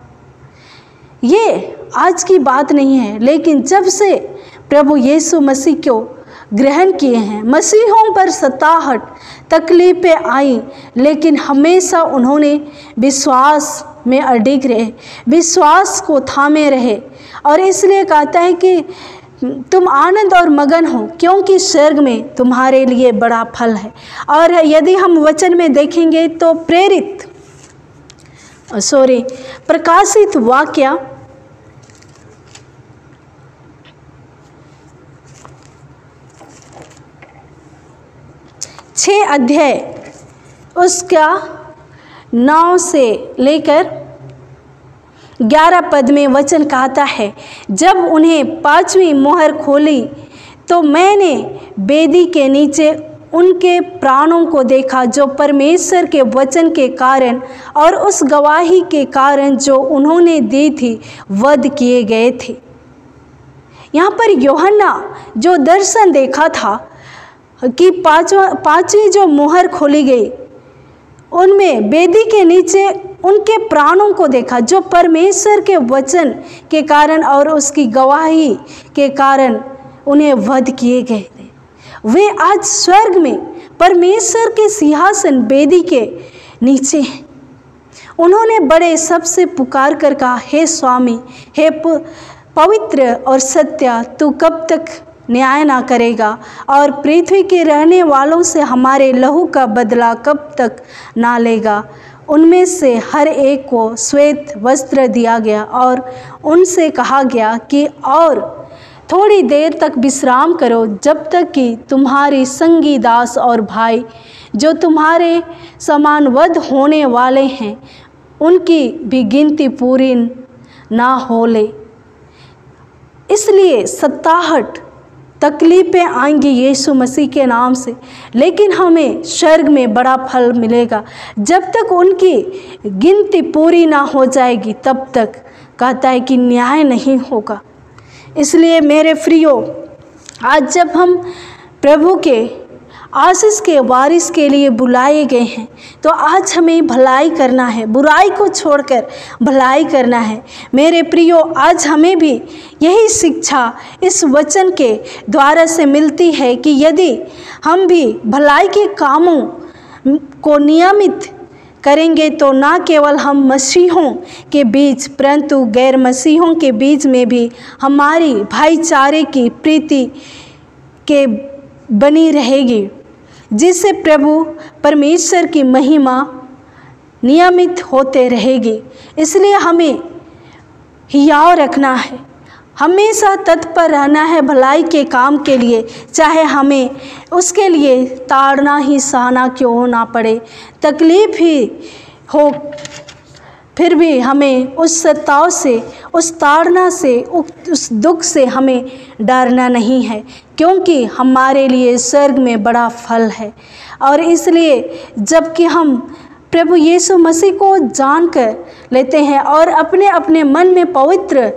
ये आज की बात नहीं है, लेकिन जब से प्रभु यीशु मसीह को ग्रहण किए हैं, मसीहों पर सताहट तकलीफ़ें आई, लेकिन हमेशा उन्होंने विश्वास में अडिग रहे, विश्वास को थामे रहे। और इसलिए कहता है कि तुम आनंद और मगन हो, क्योंकि स्वर्ग में तुम्हारे लिए बड़ा फल है। और यदि हम वचन में देखेंगे तो प्रकाशित वाक्य 6 अध्याय उसका 9 से लेकर 11 पद में वचन कहता है, जब उन्हें 5वीं मोहर खोली तो मैंने वेदी के नीचे उनके प्राणों को देखा, जो परमेश्वर के वचन के कारण और उस गवाही के कारण जो उन्होंने दी थी वध किए गए थे। यहाँ पर यूहन्ना जो दर्शन देखा था कि 5वीं जो मोहर खोली गई, उनमें वेदी के नीचे उनके प्राणों को देखा, जो परमेश्वर के वचन के कारण और उसकी गवाही के कारण उन्हें वध किए गए थे। वे आज स्वर्ग में परमेश्वर के सिंहासन वेदी के नीचे हैं। उन्होंने बड़े सबसे पुकार कर कहा, हे स्वामी, हे पवित्र और सत्य, तू कब तक न्याय ना करेगा और पृथ्वी के रहने वालों से हमारे लहू का बदला कब तक ना लेगा। उनमें से हर एक को श्वेत वस्त्र दिया गया और उनसे कहा गया कि और थोड़ी देर तक विश्राम करो, जब तक कि तुम्हारी संगी दास और भाई जो तुम्हारे समानवध होने वाले हैं उनकी भी गिनती पूरी ना हो ले। इसलिए सताहट तकलीफ़ें आएंगी यीशु मसीह के नाम से, लेकिन हमें स्वर्ग में बड़ा फल मिलेगा। जब तक उनकी गिनती पूरी ना हो जाएगी तब तक कहता है कि न्याय नहीं होगा। इसलिए मेरे प्रियो, आज जब हम प्रभु के आशीष के वारिस के लिए बुलाए गए हैं तो आज हमें भलाई करना है, बुराई को छोड़कर भलाई करना है। मेरे प्रियो, आज हमें भी यही शिक्षा इस वचन के द्वारा से मिलती है कि यदि हम भी भलाई के कामों को नियमित करेंगे तो ना केवल हम मसीहों के बीच परंतु गैर मसीहों के बीच में भी हमारी भाईचारे की प्रीति के बनी रहेगी, जिससे प्रभु परमेश्वर की महिमा नियमित होते रहेगी। इसलिए हमें हियाव रखना है, हमेशा तत्पर रहना है भलाई के काम के लिए, चाहे हमें उसके लिए ताड़ना ही सहना क्यों ना पड़े, तकलीफ ही हो, फिर भी हमें उस सताव से, उस ताड़ना से, उस दुख से हमें डरना नहीं है, क्योंकि हमारे लिए स्वर्ग में बड़ा फल है। और इसलिए जबकि हम प्रभु यीशु मसीह को जानकर लेते हैं और अपने अपने मन में पवित्र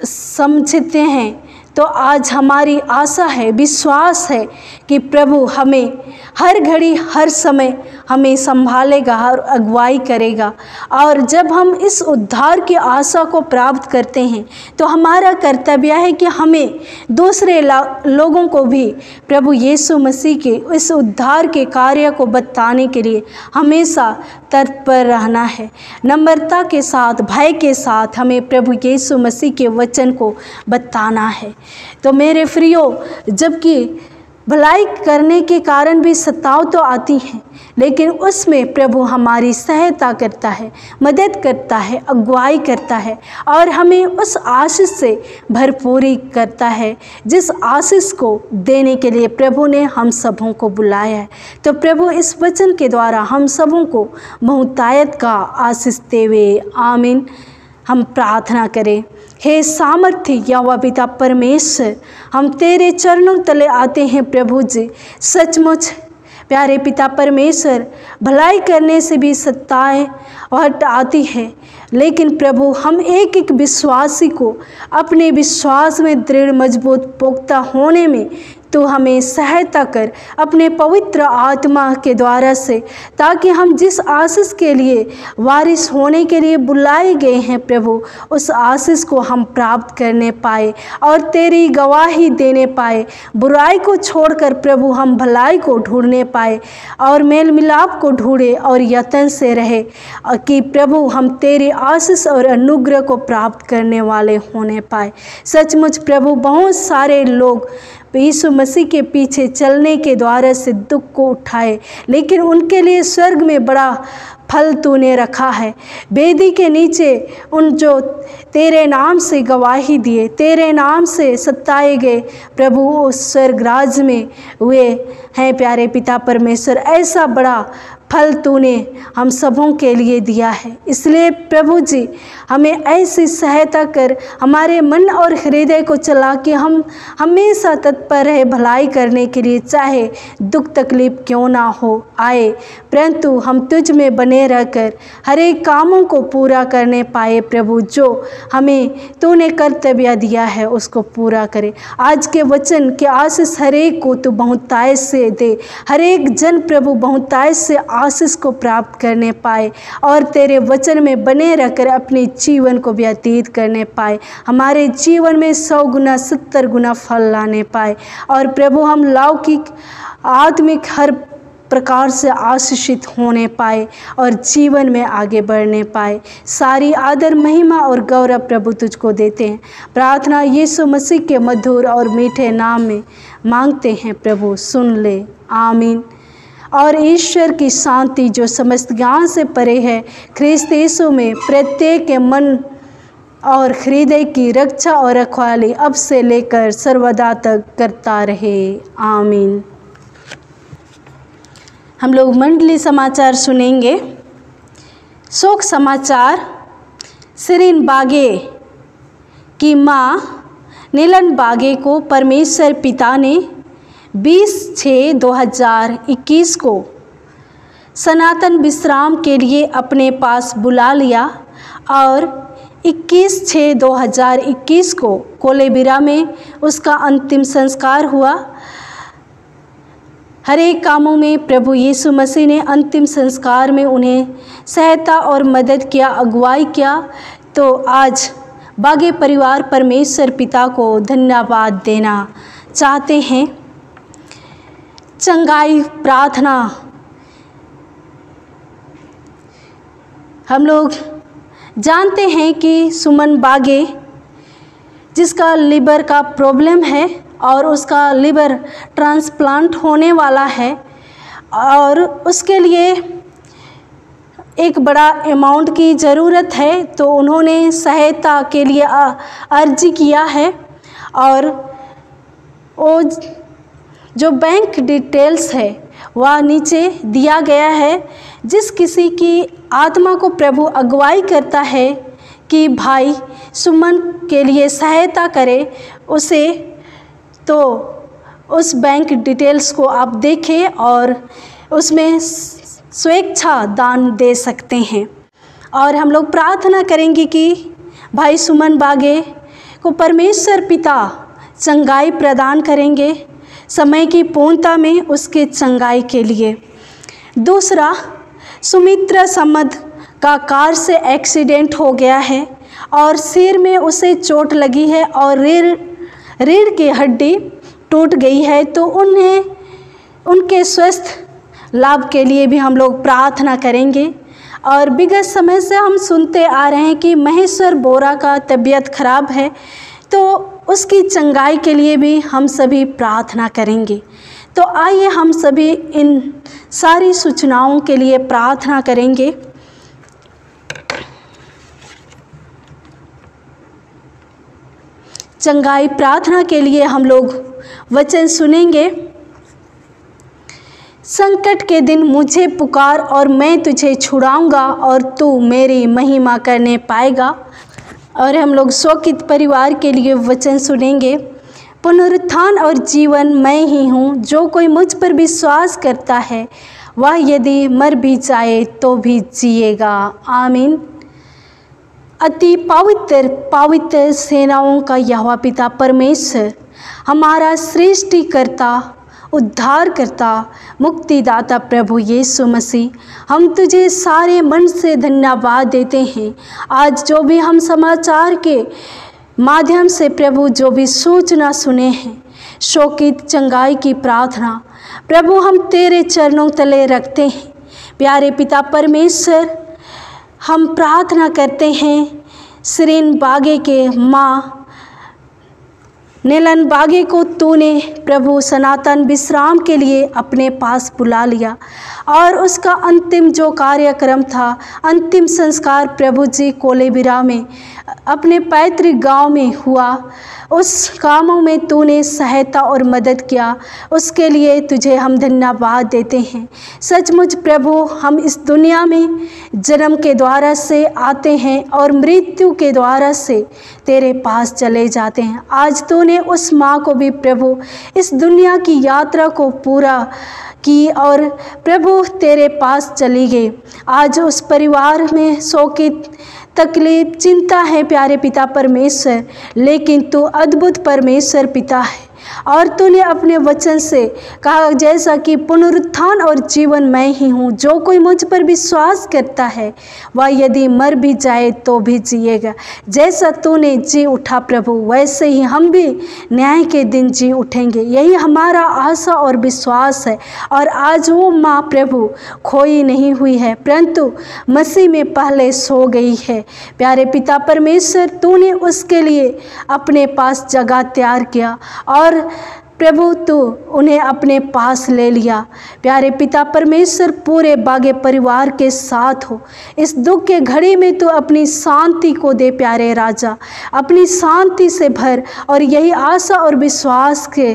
समझते हैं, तो आज हमारी आशा है, विश्वास है कि प्रभु हमें हर घड़ी हर समय हमें संभालेगा और अगुवाई करेगा। और जब हम इस उद्धार की आशा को प्राप्त करते हैं तो हमारा कर्तव्य है कि हमें दूसरे लोगों को भी प्रभु यीशु मसीह के इस उद्धार के कार्य को बताने के लिए हमेशा तत्पर रहना है। नम्रता के साथ, भय के साथ हमें प्रभु यीशु मसीह के वचन को बताना है। तो मेरे प्रियो, जबकि भलाई करने के कारण भी सताव तो आती हैं, लेकिन उसमें प्रभु हमारी सहायता करता है, मदद करता है, अगुवाई करता है और हमें उस आशीष से भरपूरी करता है जिस आशीष को देने के लिए प्रभु ने हम सबों को बुलाया है। तो प्रभु इस वचन के द्वारा हम सबों को बहुतायत का आशीष देवे। आमीन। हम प्रार्थना करें। हे सामर्थ्य यहोवा पिता परमेश्वर, हम तेरे चरणों तले आते हैं प्रभु जी। सचमुच प्यारे पिता परमेश्वर, भलाई करने से भी सताहट आती है, लेकिन प्रभु हम एक एक विश्वासी को अपने विश्वास में दृढ़, मजबूत, पुख्ता होने में तो हमें सहायता कर अपने पवित्र आत्मा के द्वारा से, ताकि हम जिस आशीष के लिए वारिस होने के लिए बुलाए गए हैं प्रभु, उस आशीष को हम प्राप्त करने पाए और तेरी गवाही देने पाए। बुराई को छोड़कर प्रभु हम भलाई को ढूंढने पाए और मेल मिलाप को ढूंढे और यत्न से रहे कि प्रभु हम तेरी आशीष और अनुग्रह को प्राप्त करने वाले होने पाए। सचमुच प्रभु बहुत सारे लोग यीशु मसीह के पीछे चलने के द्वारा से दुख को उठाए, लेकिन उनके लिए स्वर्ग में बड़ा फल तूने रखा है। वेदी के नीचे उन जो तेरे नाम से गवाही दिए, तेरे नाम से सताए गए प्रभु, उस स्वर्ग राज में हुए हैं प्यारे पिता परमेश्वर। ऐसा बड़ा फल तूने हम सबों के लिए दिया है। इसलिए प्रभु जी हमें ऐसी सहायता कर, हमारे मन और हृदय को चला कि हम हमेशा तत्पर रहे भलाई करने के लिए, चाहे दुख तकलीफ क्यों ना हो आए, परंतु हम तुझ में बने रहकर हर एक कामों को पूरा करने पाए प्रभु। जो हमें तूने कर्तव्य दिया है उसको पूरा करे। आज के वचन के आशीष हर एक को तू बहुतायत से दे, हर एक जन प्रभु बहुतायत से आशीष को प्राप्त करने पाए और तेरे वचन में बने रहकर अपने जीवन को व्यतीत करने पाए, हमारे जीवन में 100 गुना 70 गुना फल लाने पाए और प्रभु हम लौकिक आत्मिक हर प्रकार से आशीषित होने पाए और जीवन में आगे बढ़ने पाए। सारी आदर, महिमा और गौरव प्रभु तुझको देते हैं। प्रार्थना यीशु मसीह के मधुर और मीठे नाम में मांगते हैं प्रभु, सुन ले। आमीन। और ईश्वर की शांति जो समस्त ज्ञान से परे है, ख्रीस्त यीशु में प्रत्येक के मन और हृदय की रक्षा और रखवाली अब से लेकर सर्वदा तक करता रहे। आमीन। हम लोग मंडली समाचार सुनेंगे। शोक समाचार, सिरीन बागे की माँ नीलन बागे को परमेश्वर पिता ने 20/6/2021 को सनातन विश्राम के लिए अपने पास बुला लिया और 21/6/2021 को कोलेबिरा में उसका अंतिम संस्कार हुआ। हर एक कामों में प्रभु यीशु मसीह ने अंतिम संस्कार में उन्हें सहायता और मदद किया, अगुवाई किया। तो आज बागे परिवार परमेश्वर पिता को धन्यवाद देना चाहते हैं। चंगाई प्रार्थना। हम लोग जानते हैं कि सुमन बागे जिसका लिवर का प्रॉब्लम है और उसका लिवर ट्रांसप्लांट होने वाला है और उसके लिए एक बड़ा अमाउंट की ज़रूरत है, तो उन्होंने सहायता के लिए अर्जी किया है और वो जो बैंक डिटेल्स है वह नीचे दिया गया है। जिस किसी की आत्मा को प्रभु अगुवाई करता है कि भाई सुमन के लिए सहायता करे उसे, तो उस बैंक डिटेल्स को आप देखें और उसमें स्वेच्छा दान दे सकते हैं। और हम लोग प्रार्थना करेंगे कि भाई सुमन बागे को परमेश्वर पिता चंगाई प्रदान करेंगे समय की पूर्णता में उसके चंगाई के लिए। दूसरा, सुमित्रा समद का कार से एक्सीडेंट हो गया है और सिर में उसे चोट लगी है और रीढ़ की हड्डी टूट गई है, तो उन्हें उनके स्वस्थ लाभ के लिए भी हम लोग प्रार्थना करेंगे। और विगत समय से हम सुनते आ रहे हैं कि महेश्वर बोरा का तबीयत खराब है, तो उसकी चंगाई के लिए भी हम सभी प्रार्थना करेंगे। तो आइए हम सभी इन सारी सूचनाओं के लिए प्रार्थना करेंगे। चंगाई प्रार्थना के लिए हम लोग वचन सुनेंगे। संकट के दिन मुझे पुकार और मैं तुझे छुड़ाऊंगा और तू मेरी महिमा करने पाएगा। और हम लोग शोकित परिवार के लिए वचन सुनेंगे। पुनरुत्थान और जीवन मैं ही हूँ, जो कोई मुझ पर विश्वास करता है वह यदि मर भी जाए तो भी जिएगा। आमीन। अति पवित्र पवित्र सेनाओं का यहोवा पिता परमेश्वर, हमारा सृष्टिकर्ता, उद्धारकर्ता, मुक्तिदाता प्रभु यीशु मसीह, हम तुझे सारे मन से धन्यवाद देते हैं। आज जो भी हम समाचार के माध्यम से प्रभु जो भी सूचना सुने हैं, शोकित चंगाई की प्रार्थना प्रभु हम तेरे चरणों तले रखते हैं। प्यारे पिता परमेश्वर, हम प्रार्थना करते हैं सिरीन बागे के माँ नीलन बागे को तूने प्रभु सनातन विश्राम के लिए अपने पास बुला लिया और उसका अंतिम जो कार्यक्रम था, अंतिम संस्कार प्रभु जी कोलेबिरा में अपने पैतृक गांव में हुआ। उस कामों में तूने सहायता और मदद किया, उसके लिए तुझे हम धन्यवाद देते हैं। सचमुच प्रभु, हम इस दुनिया में जन्म के द्वारा से आते हैं और मृत्यु के द्वारा से तेरे पास चले जाते हैं। आज तूने उस माँ को भी प्रभु इस दुनिया की यात्रा को पूरा की और प्रभु तेरे पास चली गई। आज उस परिवार में शोकित, तकलीफ, चिंता है प्यारे पिता परमेश्वर, लेकिन तू अद्भुत परमेश्वर पिता है और तूने अपने वचन से कहा जैसा कि पुनरुत्थान और जीवन मैं ही हूँ, जो कोई मुझ पर विश्वास करता है वह यदि मर भी जाए तो भी जिएगा। जैसा तूने जी उठा प्रभु, वैसे ही हम भी न्याय के दिन जी उठेंगे। यही हमारा आशा और विश्वास है। और आज वो माँ प्रभु खोई नहीं हुई है, परंतु मसीह में पहले सो गई है। प्यारे पिता परमेश्वर, तूने उसके लिए अपने पास जगह तैयार किया और प्रभु तू उन्हें अपने पास ले लिया। प्यारे पिता परमेश्वर, पूरे बागे परिवार के साथ हो। इस दुख के घड़ी में तू अपनी शांति को दे प्यारे राजा, अपनी शांति से भर, और यही आशा और विश्वास के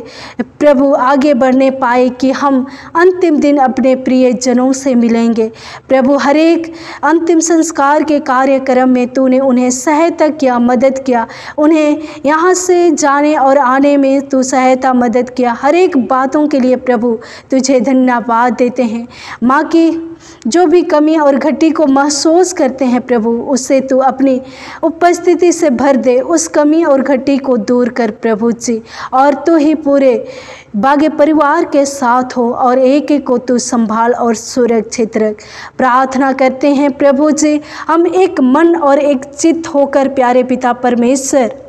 प्रभु आगे बढ़ने पाए कि हम अंतिम दिन अपने प्रिय जनों से मिलेंगे। प्रभु हर एक अंतिम संस्कार के कार्यक्रम में तूने उन्हें सहायता किया, मदद किया, उन्हें यहाँ से जाने और आने में तू सहायता मदद किया। हर एक बातों के लिए प्रभु तुझे धन्यवाद देते हैं। माँ की जो भी कमी और घटी को महसूस करते हैं प्रभु, उससे तू अपनी उपस्थिति से भर दे, उस कमी और घटी को दूर कर प्रभु जी, और तू ही पूरे बागे परिवार के साथ हो और एक एक को तू संभाल और सुरक्षित रख। प्रार्थना करते हैं प्रभु जी, हम एक मन और एक चित्त होकर प्यारे पिता परमेश्वर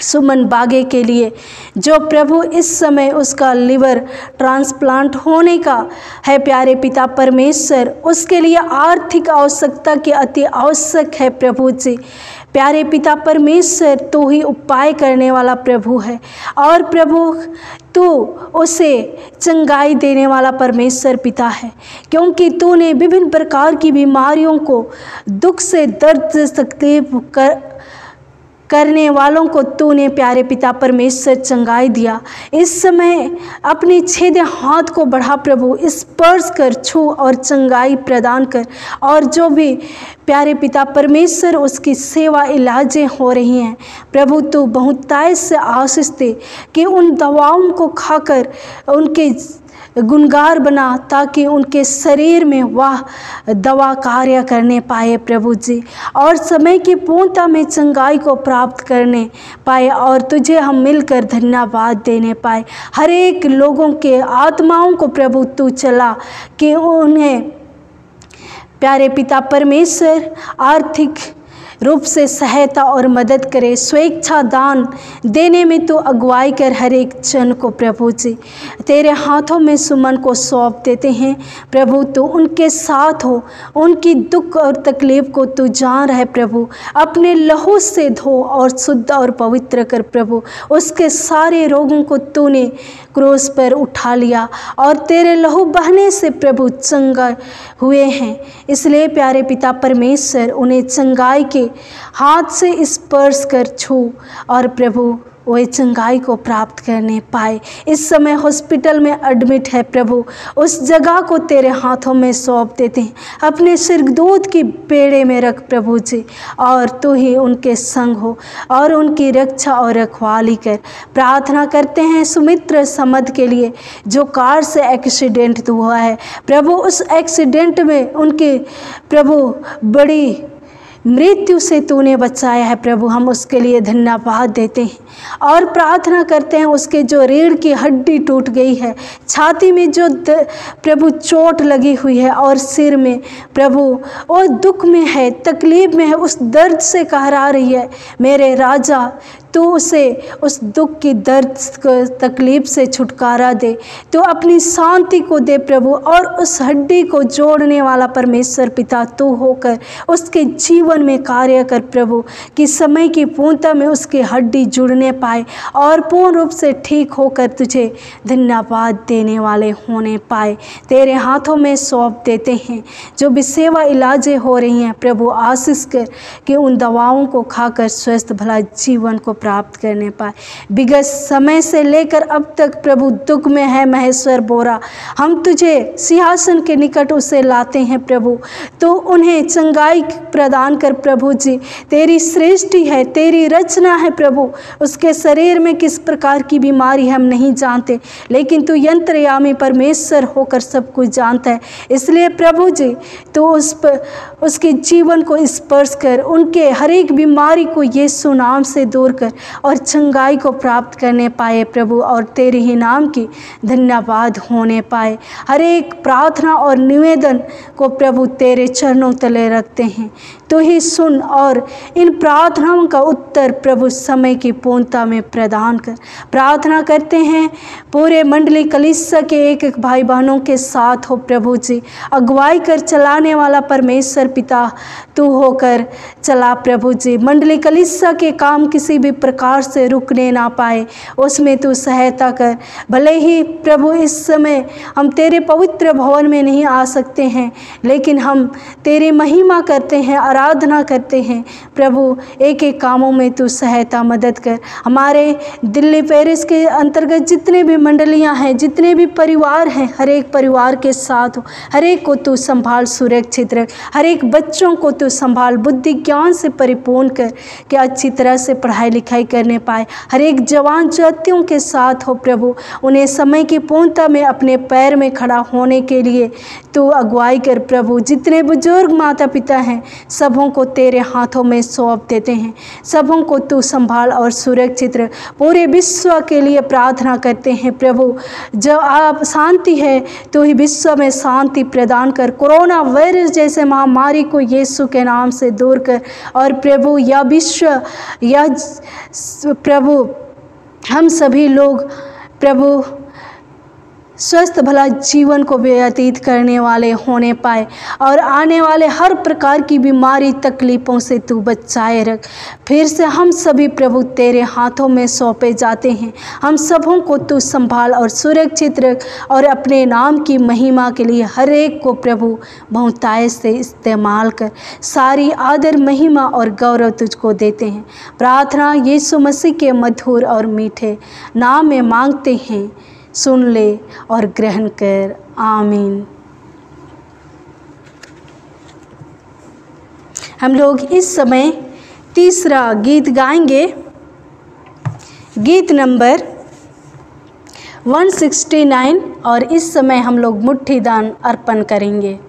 सुमन बागे के लिए, जो प्रभु इस समय उसका लिवर ट्रांसप्लांट होने का है प्यारे पिता परमेश्वर, उसके लिए आर्थिक आवश्यकता की अति आवश्यक है प्रभु जी। प्यारे पिता परमेश्वर, तू ही उपाय करने वाला प्रभु है, और प्रभु तू उसे चंगाई देने वाला परमेश्वर पिता है, क्योंकि तूने विभिन्न प्रकार की बीमारियों को, दुख से, दर्द से, तकलीफ करने वालों को तूने प्यारे पिता परमेश्वर चंगाई दिया। इस समय अपने छेदे हाथ को बढ़ा प्रभु, स्पर्श कर, छू और चंगाई प्रदान कर, और जो भी प्यारे पिता परमेश्वर उसकी सेवा इलाजें हो रही हैं प्रभु, तू बहुतायत से आशीष दे कि उन दवाओं को खाकर उनके गुनगार बना, ताकि उनके शरीर में वह दवा कार्य करने पाए प्रभु जी, और समय की पूर्णता में चंगाई को प्राप्त करने पाए, और तुझे हम मिलकर धन्यवाद देने पाए। हर एक लोगों के आत्माओं को प्रभु तू चला कि उन्हें प्यारे पिता परमेश्वर आर्थिक रूप से सहायता और मदद करे, स्वेच्छा दान देने में तो अगुवाई कर हर एक जन को प्रभु जी। तेरे हाथों में सुमन को सौंप देते हैं प्रभु, तो उनके साथ हो, उनकी दुख और तकलीफ को तू जान रहे प्रभु, अपने लहू से धो और शुद्ध और पवित्र कर प्रभु। उसके सारे रोगों को तूने क्रूस पर उठा लिया और तेरे लहू बहने से प्रभु चंगा हुए हैं। इसलिए प्यारे पिता परमेश्वर उन्हें चंगाई के हाथ से स्पर्श कर छू और प्रभु वही चंगाई को प्राप्त करने पाए। इस समय हॉस्पिटल में एडमिट है प्रभु, उस जगह को तेरे हाथों में सौंप देते हैं, अपने स्वर्गदूत की बेड़े में रख प्रभु जी, और तू ही उनके संग हो और उनकी रक्षा और रखवाली कर। प्रार्थना करते हैं सुमित्र समद के लिए, जो कार से एक्सीडेंट हुआ है प्रभु, उस एक्सीडेंट में उनके प्रभु बड़ी मृत्यु से तूने बचाया है प्रभु, हम उसके लिए धन्यवाद देते हैं और प्रार्थना करते हैं उसके जो रीढ़ की हड्डी टूट गई है, छाती में जो प्रभु चोट लगी हुई है और सिर में प्रभु और दुख में है, तकलीफ में है, उस दर्द से कहरा रही है मेरे राजा, तो उसे उस दुख की दर्द तकलीफ से छुटकारा दे, तो अपनी शांति को दे प्रभु, और उस हड्डी को जोड़ने वाला परमेश्वर पिता तू होकर उसके जीवन में कार्य कर प्रभु, कि समय की पूर्णता में उसकी हड्डी जुड़ने पाए और पूर्ण रूप से ठीक होकर तुझे धन्यवाद देने वाले होने पाए। तेरे हाथों में सौंप देते हैं जो भी सेवा इलाजें हो रही हैं प्रभु, आशीष कर कि उन दवाओं को खाकर स्वस्थ भला जीवन को प्राप्त करने पाए। विगत समय से लेकर अब तक प्रभु दुख में है महेश्वर बोरा, हम तुझे सिंहासन के निकट उसे लाते हैं प्रभु, तो उन्हें चंगाई प्रदान कर प्रभु जी। तेरी सृष्टि है, तेरी रचना है प्रभु, उसके शरीर में किस प्रकार की बीमारी हम नहीं जानते, लेकिन तू यंत्रयामी परमेश्वर होकर सब कुछ जानता है। इसलिए प्रभु जी तो उसके जीवन को स्पर्श कर, उनके हर एक बीमारी को यीशु नाम से दूर कर और चंगाई को प्राप्त करने पाए प्रभु, और तेरे ही नाम की धन्यवाद होने पाए। हर एक प्रार्थना और निवेदन को प्रभु तेरे चरणों तले रखते हैं, तो ही सुन और इन प्रार्थनाओं का उत्तर प्रभु समय की पूर्णता में प्रदान कर। प्रार्थना करते हैं पूरे मंडली कलीसिया के एक एक भाई बहनों के साथ हो प्रभु जी, अगुवाई कर चलाने वाला परमेश्वर पिता तू होकर चला प्रभु जी। मंडली कलीसिया के काम किसी भी प्रकार से रुकने ना पाए, उसमें तू सहायता कर। भले ही प्रभु इस समय हम तेरे पवित्र भवन में नहीं आ सकते हैं, लेकिन हम तेरी महिमा करते हैं, आराधना करते हैं। प्रभु एक एक कामों में तू सहायता मदद कर। हमारे दिल्ली पेरिस के अंतर्गत जितने भी मंडलियां हैं, जितने भी परिवार हैं, हर एक परिवार के साथ हो, हर एक को तू संभाल, सुरक्षित रख। हर एक बच्चों को तू संभाल, बुद्धि ज्ञान से परिपूर्ण कर कि अच्छी तरह से पढ़ाई लिखाई करने पाए। हर एक जवान जातियों के साथ हो प्रभु, उन्हें समय की पूर्णता में अपने पैर में खड़ा होने के लिए तू अगुवाई कर। प्रभु जितने बुजुर्ग माता पिता हैं, सबों को तेरे हाथों में सौंप देते हैं। सबों को तू संभाल और सुरक्षित रख। पूरे विश्व के लिए प्रार्थना करते हैं प्रभु, जो आप शांति है तो ही विश्व में शांति प्रदान कर। कोरोना वायरस जैसे महामारी को यीशु के नाम से दूर कर। और प्रभु यह विश्व, यह प्रभु हम सभी लोग प्रभु स्वस्थ भला जीवन को व्यतीत करने वाले होने पाए, और आने वाले हर प्रकार की बीमारी तकलीफ़ों से तू बचाए रख। फिर से हम सभी प्रभु तेरे हाथों में सौंपे जाते हैं। हम सबों को तू संभाल और सुरक्षित रख, और अपने नाम की महिमा के लिए हर एक को प्रभु बहुतायत से इस्तेमाल कर। सारी आदर, महिमा और गौरव तुझको देते हैं। प्रार्थना यीशु मसीह के मधुर और मीठे नाम में मांगते हैं, सुन ले और ग्रहण कर। आमीन। हम लोग इस समय तीसरा गीत गाएंगे, गीत नंबर 169, और इस समय हम लोग मुट्ठी दान अर्पण करेंगे।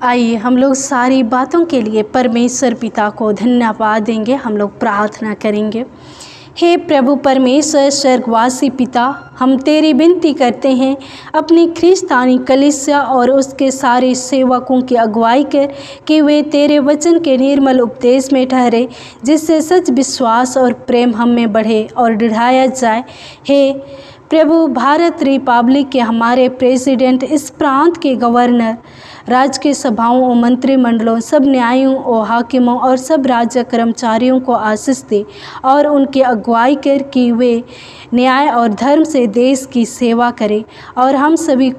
आइए हम लोग सारी बातों के लिए परमेश्वर पिता को धन्यवाद देंगे। हम लोग प्रार्थना करेंगे। हे प्रभु परमेश्वर स्वर्गवासी पिता, हम तेरी विनती करते हैं, अपनी ख्रिस्तानी कलीसिया और उसके सारे सेवकों की अगुवाई कर कि वे तेरे वचन के निर्मल उपदेश में ठहरे, जिससे सच विश्वास और प्रेम हम में बढ़े और बढ़ाया जाए। हे प्रभु, भारत रिपब्लिक के हमारे प्रेसिडेंट, इस प्रांत के गवर्नर राज्य के सभाओं और मंत्रिमंडलों, सब न्यायियों और हाकिमों और सब राज्य कर्मचारियों को आशीष दे और उनकी अगुवाई कर कि वे न्याय और धर्म से देश की सेवा करें और हम सभी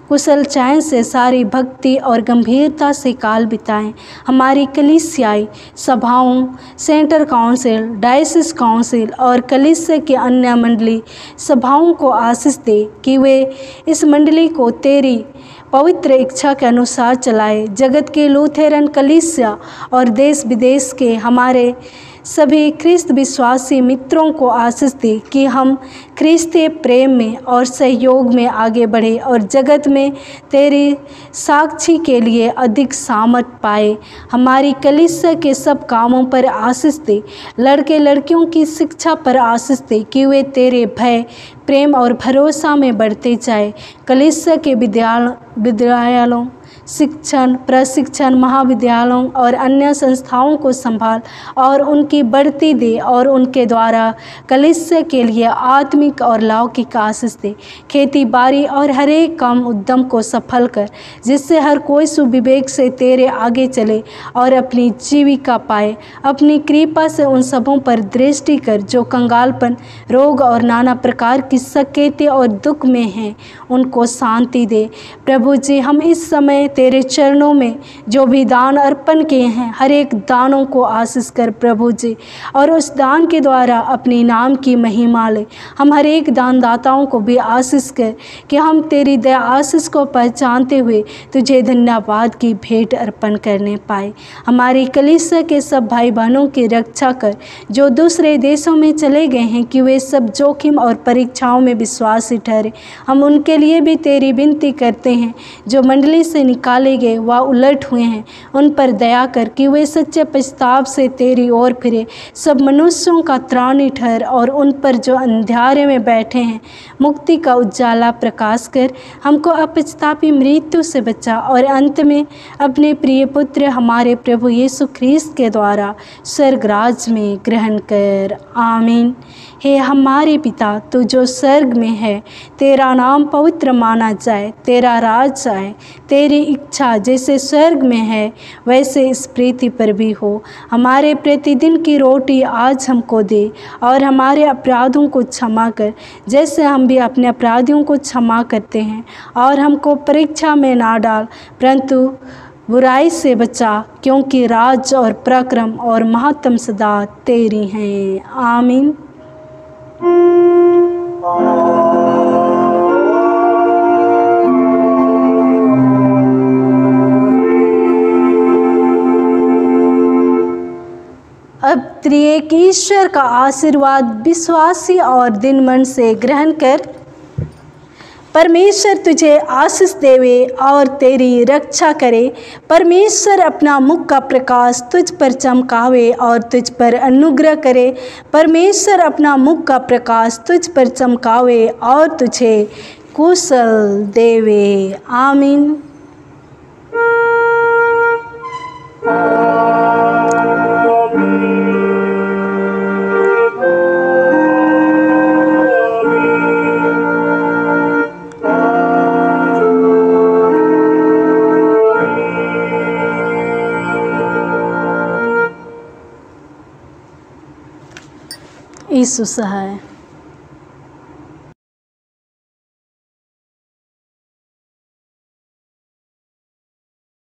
कुशल चैन से सारी भक्ति और गंभीरता से काल बिताएं। हमारी कलीसियाई सभाओं, सेंटर काउंसिल, डायसिस काउंसिल और कलीसिया के अन्य मंडली सभाओं को आशीष दे कि वे इस मंडली को तेरी पवित्र इच्छा के अनुसार चलाए। जगत के लूथेरन कलीसिया और देश विदेश के हमारे सभी ख्रिस्त विश्वासी मित्रों को आशीष दे कि हम ख्रिस्तीय प्रेम में और सहयोग में आगे बढ़े और जगत में तेरी साक्षी के लिए अधिक सामर्थ पाए। हमारी कलीसिया के सब कामों पर आशीष दे। लड़के लड़कियों की शिक्षा पर आशीष दे कि वे तेरे भय, प्रेम और भरोसा में बढ़ते जाए। कलीसिया के विद्यालयों, शिक्षण, प्रशिक्षण, महाविद्यालयों और अन्य संस्थाओं को संभाल और उनकी बढ़ती दे और उनके द्वारा कलीसिया के लिए आत्मिक और लौकिक आशीष दे। खेती बाड़ी और हर एक काम उद्यम को सफल कर, जिससे हर कोई सुविवेक से तेरे आगे चले और अपनी जीविका पाए। अपनी कृपा से उन सबों पर दृष्टि कर जो कंगालपन, रोग और नाना प्रकार की सकेते और दुख में हैं, उनको शांति दे। प्रभु जी, हम इस समय तेरे चरणों में जो भी दान अर्पण किए हैं, हर एक दानों को आशीष कर प्रभु जी, और उस दान के द्वारा अपनी नाम की महिमा ले। हम हर एक दानदाताओं को भी आशीष कर कि हम तेरी दया आशीष को पहचानते हुए तुझे धन्यवाद की भेंट अर्पण करने पाए। हमारी कलीसिया के सब भाई बहनों की रक्षा कर जो दूसरे देशों में चले गए हैं, कि वे सब जोखिम और परीक्षाओं में विश्वासी ठहरे। हम उनके लिए भी तेरी विनती करते हैं। जो मंडली से निकाले गए व उलट हुए हैं, उन पर दया कर कि वे सच्चे पश्चाताप से तेरी ओर फिरे। सब मनुष्यों का त्राणी ठहर और उन पर जो अंधियारे में बैठे हैं मुक्ति का उजाला प्रकाश कर। हमको अपश्चातापी मृत्यु से बचा और अंत में अपने प्रिय पुत्र हमारे प्रभु यीशु ख्रीस्त के द्वारा स्वर्गराज में ग्रहण कर। आमीन। हे हमारे पिता, तू जो स्वर्ग में है, तेरा नाम पवित्र माना जाए, तेरा राज आए, तेरी इच्छा जैसे स्वर्ग में है वैसे इस पृथ्वी पर भी हो। हमारे प्रतिदिन की रोटी आज हमको दे और हमारे अपराधों को क्षमा कर जैसे हम भी अपने अपराधियों को क्षमा करते हैं, और हमको परीक्षा में ना डाल परंतु बुराई से बचा, क्योंकि राज और पराक्रम और महत्व सदा तेरी हैं। आमीन। अब त्रिएक ईश्वर का आशीर्वाद विश्वासी और दिन मन से ग्रहण कर। परमेश्वर तुझे आशीष देवे और तेरी रक्षा करे। परमेश्वर अपना मुख का प्रकाश तुझ पर चमकावे और तुझ पर अनुग्रह करे। परमेश्वर अपना मुख का प्रकाश तुझ पर चमकावे और तुझे कुशल देवे। आमीन। यीशु सहाय।